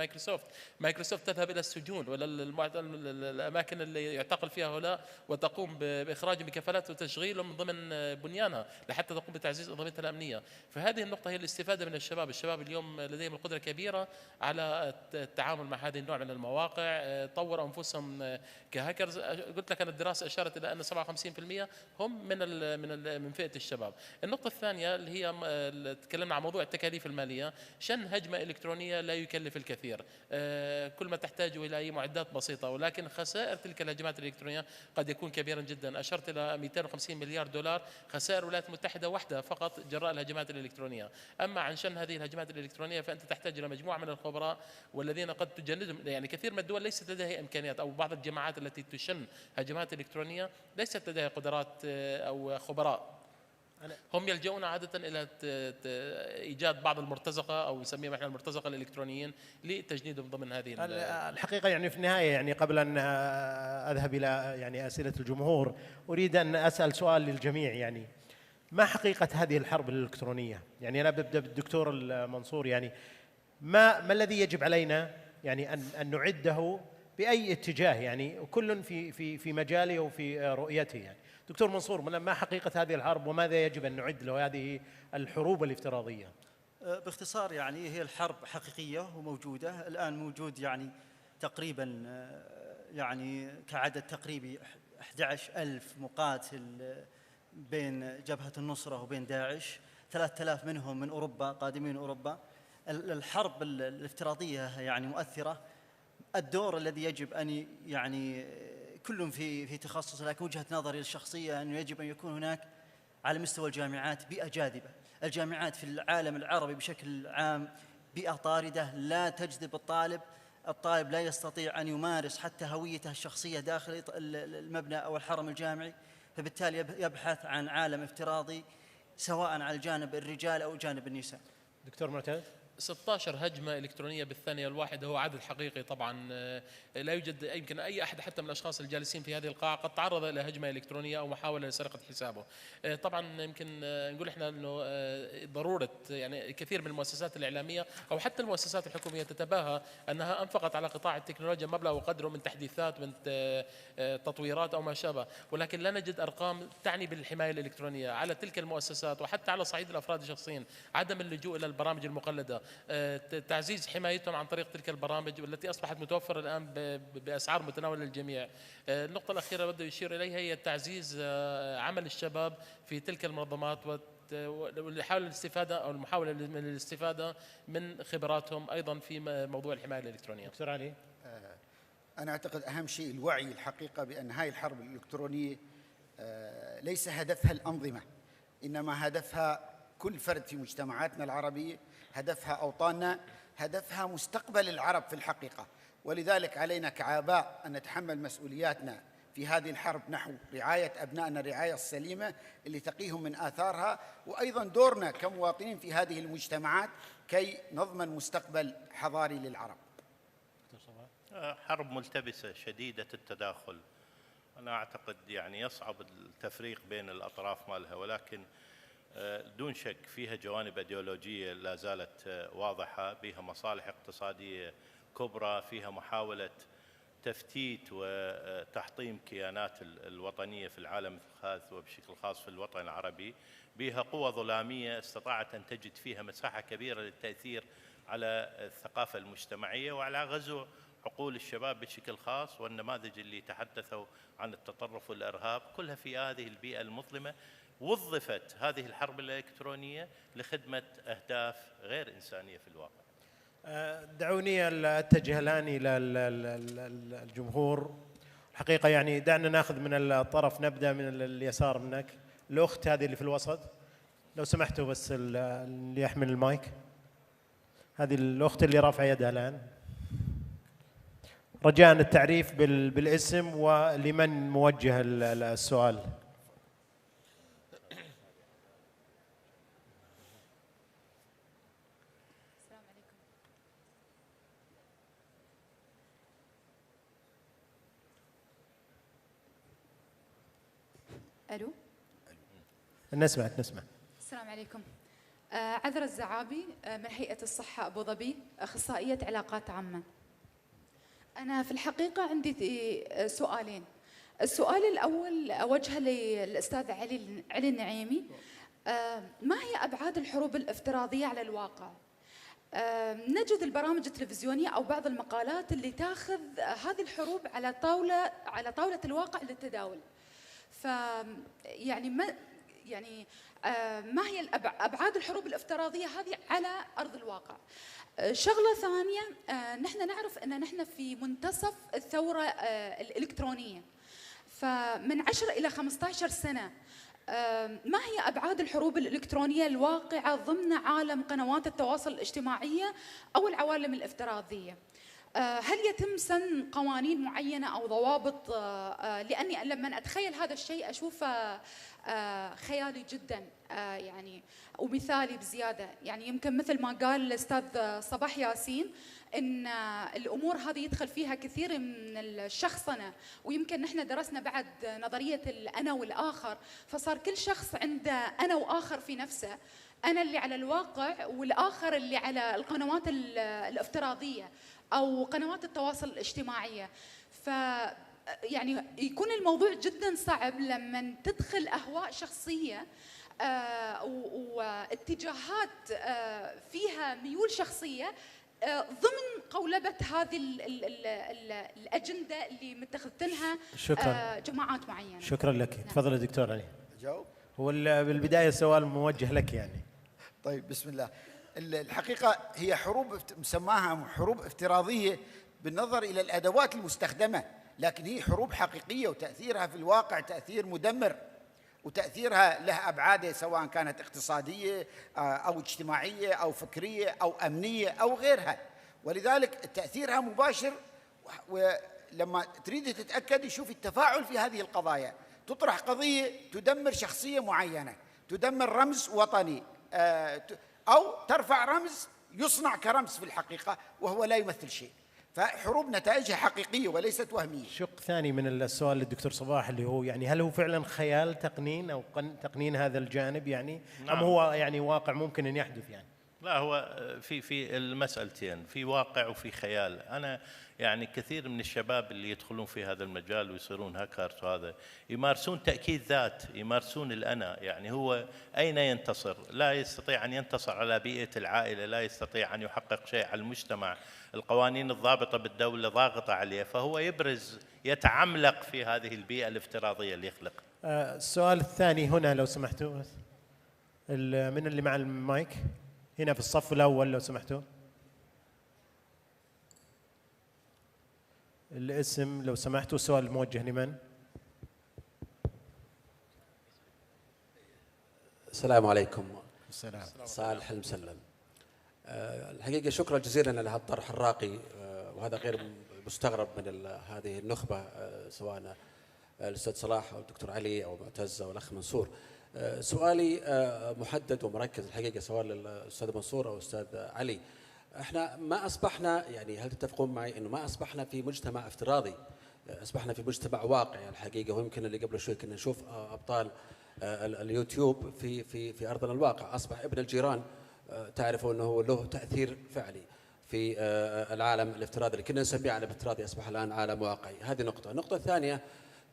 مايكروسوفت تذهب إلى السجون ولا الأماكن اللي يعتقل فيها هؤلاء، وتقوم بإخراجهم بكفالات وتشغيلهم من ضمن بنيانها لحتى تقوم بتعزيز أنظمتها الأمنية. فهذه النقطة هي الاستفادة من الشباب. الشباب اليوم لديهم القدرة كبيرة على التعامل مع هذه النوع من المواقع، طوروا أنفسهم كهاكرز. قلت لك أن الدراسة أشارت إلى أن 57% هم من فئة الشباب. النقطة الثانية اللي هي تكلمنا عن موضوع التكاليف المالية. شن هجمة إلكترونية لا يكلف الكثير، كل ما تحتاج إلى أي معدات بسيطة، ولكن خسائر تلك الهجمات الإلكترونية قد يكون كبيرا جدا. أشرت إلى 250 مليار دولار خسائر الولايات المتحدة وحدها فقط جراء الهجمات الإلكترونية. أما عن شن هذه الهجمات الإلكترونية فأنت تحتاج إلى مجموعة من الخبراء والذين قد تجندهم. يعني كثير من الدول ليست لديها إمكانيات، أو بعض الجماعات التي تشن هجمات إلكترونية ليست لديها قدرات أو خبراء، هم يلجؤون عادة إلى إيجاد بعض المرتزقة أو نسميهم إحنا المرتزقة الإلكترونيين لتجنيدهم ضمن هذه الحقيقة. يعني في النهاية، يعني قبل أن أذهب إلى يعني أسئلة الجمهور، أريد أن أسأل سؤال للجميع. يعني ما حقيقة هذه الحرب الإلكترونية؟ يعني أنا ببدأ بالدكتور المنصور، يعني ما الذي يجب علينا يعني أن نعده بأي اتجاه، يعني كل في مجاله وفي رؤيته. يعني دكتور منصور، ما حقيقة هذه الحرب وماذا يجب أن نعد له هذه الحروب الافتراضية؟ باختصار يعني هي الحرب حقيقية وموجودة الآن، موجود يعني تقريبا يعني كعدد تقريبي 11,000 مقاتل بين جبهة النصرة وبين داعش، 3000 منهم من أوروبا قادمين أوروبا. الحرب الافتراضية يعني مؤثرة. الدور الذي يجب أن يعني كل في تخصص، لكن وجهة نظري الشخصية أنه يجب أن يكون هناك على مستوى الجامعات بيئة جاذبة. الجامعات في العالم العربي بشكل عام بيئة طاردة لا تجذب الطالب لا يستطيع أن يمارس حتى هويته الشخصية داخل المبنى أو الحرم الجامعي، فبالتالي يبحث عن عالم افتراضي سواء على الجانب الرجال أو جانب النساء. دكتور معتز. 16 هجمة إلكترونية بالثانية الواحدة هو عدد حقيقي طبعا. لا يوجد يمكن أي أحد حتى من الأشخاص الجالسين في هذه القاعة قد تعرض إلى هجمة إلكترونية أو محاولة لسرقة حسابه. طبعا يمكن نقول إحنا أنه ضرورة يعني كثير من المؤسسات الإعلامية أو حتى المؤسسات الحكومية تتباهى أنها أنفقت على قطاع التكنولوجيا مبلغ وقدره من تحديثات من تطويرات أو ما شابه، ولكن لا نجد أرقام تعني بالحماية الإلكترونية على تلك المؤسسات وحتى على صعيد الأفراد الشخصيين. عدم اللجوء إلى البرامج المقلدة، تعزيز حمايتهم عن طريق تلك البرامج والتي أصبحت متوفرة الآن بأسعار متناولة للجميع. النقطة الأخيرة بدي أشير إليها هي تعزيز عمل الشباب في تلك المنظمات والحاول الاستفادة أو المحاولة من الاستفادة من خبراتهم أيضا في موضوع الحماية الإلكترونية. دكتور علي. أنا أعتقد أهم شيء الوعي الحقيقة بأن هاي الحرب الإلكترونية ليس هدفها الأنظمة، إنما هدفها كل فرد في مجتمعاتنا العربية، هدفها أوطاننا، هدفها مستقبل العرب في الحقيقة. ولذلك علينا كآباء أن نتحمل مسؤولياتنا في هذه الحرب نحو رعاية أبنائنا الرعاية السليمة اللي تقيهم من آثارها، وأيضا دورنا كمواطنين في هذه المجتمعات كي نضمن مستقبل حضاري للعرب. حرب ملتبسة شديدة التداخل، أنا أعتقد يعني يصعب التفريق بين الأطراف مالها، ولكن دون شك فيها جوانب أيديولوجية لا زالت واضحة، بها مصالح اقتصادية كبرى، فيها محاولة تفتيت وتحطيم كيانات الوطنية في العالم الثالث وبشكل خاص في الوطن العربي، بها قوى ظلامية استطاعت أن تجد فيها مساحة كبيرة للتأثير على الثقافة المجتمعية وعلى غزو عقول الشباب بشكل خاص، والنماذج اللي تحدثوا عن التطرف والإرهاب كلها في هذه البيئة المظلمة. وظفت هذه الحرب الإلكترونية لخدمة أهداف غير إنسانية في الواقع. دعوني أتجه الآن إلى الجمهور. الحقيقة يعني دعنا ناخذ من الطرف، نبدأ من اليسار منك، الأخت هذه اللي في الوسط لو سمحتوا، بس اللي يحمل المايك، هذه الأخت اللي رافعة يدها الآن، رجاء التعريف بالاسم ولمن موجه السؤال. الو. نسمع. السلام عليكم. عذرا الزعابي من هيئة الصحة أبو ظبي، أخصائية علاقات عامة. أنا في الحقيقة عندي سؤالين. السؤال الأول أوجهه للأستاذ علي النعيمي. ما هي أبعاد الحروب الافتراضية على الواقع؟ نجد البرامج التلفزيونية أو بعض المقالات اللي تاخذ هذه الحروب على طاولة الواقع للتداول. فيعني ما هي أبعاد الحروب الافتراضية هذه على أرض الواقع؟ شغلة ثانية، نحن نعرف أن نحن في منتصف الثورة الإلكترونية، فمن 10 إلى 15 سنة ما هي أبعاد الحروب الإلكترونية الواقعة ضمن عالم قنوات التواصل الاجتماعية أو العوالم الافتراضية؟ هل يتم سن قوانين معينة أو ضوابط؟ لأني لما أتخيل هذا الشيء أشوفه خيالي جدا يعني ومثالي بزيادة. يعني يمكن مثل ما قال الأستاذ صباح ياسين ان الامور هذه يدخل فيها كثير من الشخصنه، ويمكن نحن درسنا بعد نظريه الانا والاخر، فصار كل شخص عنده انا واخر في نفسه، انا اللي على الواقع والاخر اللي على القنوات الافتراضيه او قنوات التواصل الاجتماعيه. ف يعني يكون الموضوع جدا صعب لما تدخل اهواء شخصيه واتجاهات فيها ميول شخصيه ضمن قولبة هذه الأجندة اللي متخذتنها جماعات معينة. شكرا لك. تفضل يا دكتور علي. جاوب. هو بالبداية السؤال موجه لك يعني. طيب بسم الله. الحقيقة هي حروب مسماها حروب افتراضية بالنظر إلى الأدوات المستخدمة، لكن هي حروب حقيقية وتأثيرها في الواقع تأثير مدمر، وتأثيرها له أبعاده سواء كانت اقتصادية أو اجتماعية أو فكرية أو أمنية أو غيرها، ولذلك تأثيرها مباشر. ولما تريد تتأكد شوف التفاعل في هذه القضايا، تطرح قضية تدمر شخصية معينة، تدمر رمز وطني، أو ترفع رمز يصنع كرمز في الحقيقة وهو لا يمثل شيء. فحروب نتائجها حقيقية وليست وهمية. شق ثاني من السؤال للدكتور صباح اللي هو يعني هل هو فعلا خيال تقنين أو تقنين هذا الجانب يعني؟ نعم. أم هو يعني واقع ممكن أن يحدث يعني؟ لا، هو في المسألتين، في واقع وفي خيال. أنا يعني كثير من الشباب اللي يدخلون في هذا المجال ويصيرون هاكرز وهذا يمارسون تأكيد ذات، يمارسون الأنا. يعني هو أين ينتصر؟ لا يستطيع أن ينتصر على بيئة العائلة، لا يستطيع أن يحقق شيء على المجتمع، القوانين الضابطة بالدولة ضاغطة عليه، فهو يبرز يتعملق في هذه البيئة الافتراضية اللي يخلق. السؤال الثاني هنا لو سمحتوا، من اللي مع المايك هنا في الصف الأول لو سمحتوا، الاسم لو سمحتوا. السؤال موجه لمن؟ السلام عليكم. السلام. صالح المسلم. الحقيقة شكرا جزيلا على هذا الطرح الراقي، وهذا غير مستغرب من هذه النخبة، سواء الأستاذ صلاح أو الدكتور علي أو معتز أو الأخ منصور. سؤالي محدد ومركز الحقيقة سواء للأستاذ منصور أو الأستاذ علي. احنا ما أصبحنا، يعني هل تتفقون معي أنه ما أصبحنا في مجتمع افتراضي، أصبحنا في مجتمع واقعي الحقيقة. ويمكن اللي قبل شوي كنا نشوف أبطال اليوتيوب في أرضنا الواقع. أصبح ابن الجيران تعرفوا أنه له تأثير فعلي في العالم الافتراضي اللي كنا نسميه عالم افتراضي، أصبح الآن عالم واقعي. هذه نقطة. النقطة الثانية،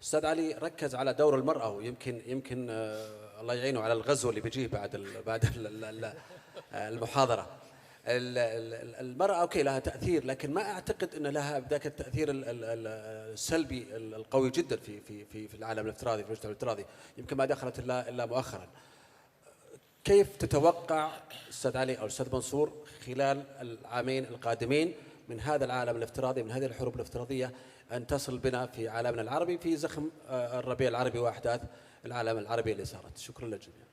أستاذ علي ركز على دور المرأة، ويمكن الله يعينه على الغزو اللي بيجيه بعد المحاضرة. المرأة أوكي لها تأثير، لكن ما أعتقد أن لها ذاك التأثير السلبي القوي جدا في العالم الافتراضي، في المجتمع الافتراضي. يمكن ما دخلت إلا مؤخرا. كيف تتوقع أستاذ علي أو أستاذ منصور خلال العامين القادمين من هذا العالم الافتراضي، من هذه الحروب الافتراضية، أن تصل بنا في عالمنا العربي في زخم الربيع العربي وأحداث العالم العربي اللي صارت؟ شكرا للجميع.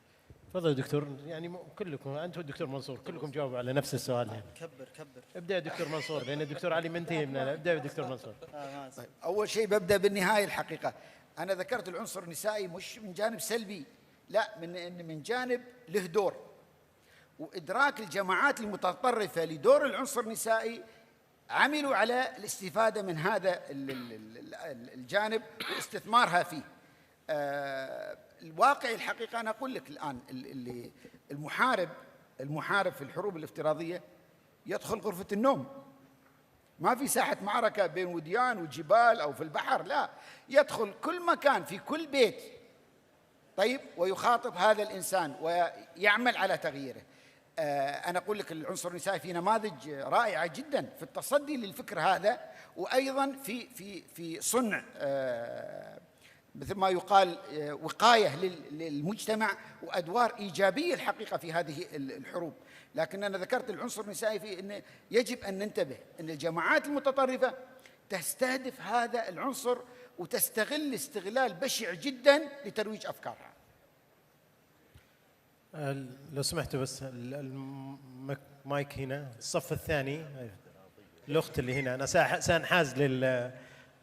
تفضل دكتور. يعني كلكم انتم والدكتور منصور كلكم جاوبوا على نفس السؤال يعني. كبر ابدا يا دكتور منصور، لان الدكتور علي منتهي من ابدا يا دكتور منصور. طيب، اول شيء ببدا بالنهايه. الحقيقه انا ذكرت العنصر النسائي مش من جانب سلبي، لا، من جانب له دور، وادراك الجماعات المتطرفه لدور العنصر النسائي عملوا على الاستفاده من هذا الجانب واستثمارها فيه. الواقع الحقيقة أنا أقول لك الآن، اللي المحارب في الحروب الافتراضية يدخل غرفة النوم، ما في ساحة معركة بين وديان وجبال أو في البحر، لا، يدخل كل مكان في كل بيت، طيب، ويخاطب هذا الإنسان ويعمل على تغييره. أنا أقول لك العنصر النسائي في نماذج رائعة جدا في التصدي للفكر هذا، وأيضا في صنع مثل ما يقال وقاية للمجتمع وأدوار إيجابية الحقيقة في هذه الحروب. لكن أنا ذكرت العنصر النسائي في أن يجب أن ننتبه أن الجماعات المتطرفة تستهدف هذا العنصر وتستغل استغلال بشع جدا لترويج أفكارها. لو سمحتوا بس المايك هنا الصف الثاني، الأخت اللي هنا. أنا سأنحاز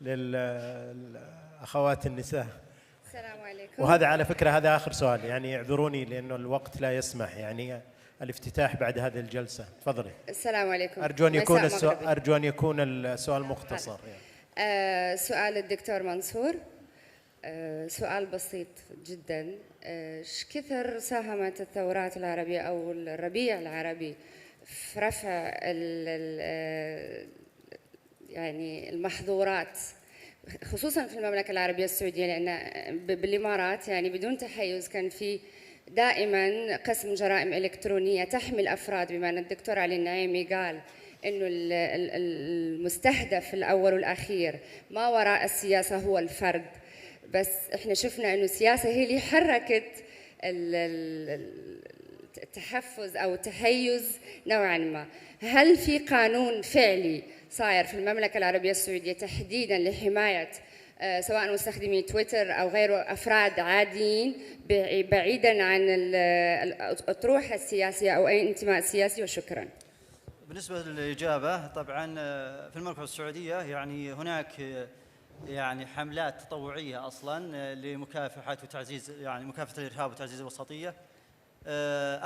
للأخوات النساء. السلام عليكم. وهذا على فكرة هذا آخر سؤال، يعني اعذروني لأنه الوقت لا يسمح، يعني الافتتاح بعد هذه الجلسة. تفضلي. السلام عليكم. أرجو أن يكون السؤال مختصر يعني. سؤال الدكتور منصور، سؤال بسيط جدا. ايش كثر ساهمت الثورات العربية أو الربيع العربي في رفع يعني المحظورات، خصوصا في المملكة العربية السعودية، لأن بالإمارات يعني بدون تحيز كان في دائما قسم جرائم إلكترونية تحمي الأفراد، بما أن الدكتور علي النعيمي قال إنه المستهدف الأول والأخير ما وراء السياسة هو الفرد، بس إحنا شفنا إنه السياسة هي اللي حركت التحفز أو التحيز نوعا ما. هل في قانون فعلي صاير في المملكة العربية السعودية تحديدا لحماية سواء مستخدمي تويتر أو غيره أفراد عاديين بعيدا عن الأطروحة السياسية أو أي انتماء سياسي؟ وشكرا. بالنسبة للإجابة، طبعا في المملكة السعودية يعني هناك يعني حملات تطوعية أصلا لمكافحة وتعزيز يعني مكافحة الإرهاب وتعزيز الوسطية.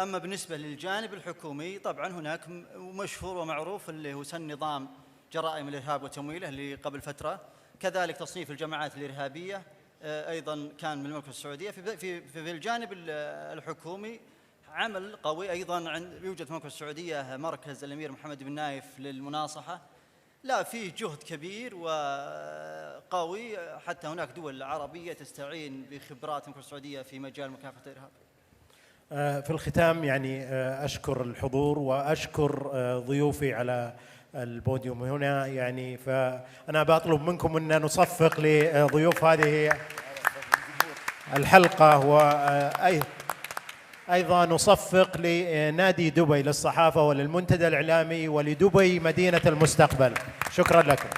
أما بالنسبة للجانب الحكومي طبعا هناك مشهور ومعروف اللي هو نظام جرائم الإرهاب وتمويله اللي قبل فترة، كذلك تصنيف الجماعات الإرهابية أيضا كان من المملكة السعودية. في الجانب الحكومي عمل قوي أيضا يوجد في المملكة السعودية مركز الأمير محمد بن نايف للمناصحة، لا فيه جهد كبير وقوي، حتى هناك دول عربية تستعين بخبرات المملكة السعودية في مجال مكافحة الإرهاب. في الختام يعني أشكر الحضور وأشكر ضيوفي على البوديوم هنا، يعني فأنا بطلب منكم أن نصفق لضيوف هذه الحلقة، وأيضا نصفق لنادي دبي للصحافة وللمنتدى الإعلامي ولدبي مدينة المستقبل. شكرا لكم.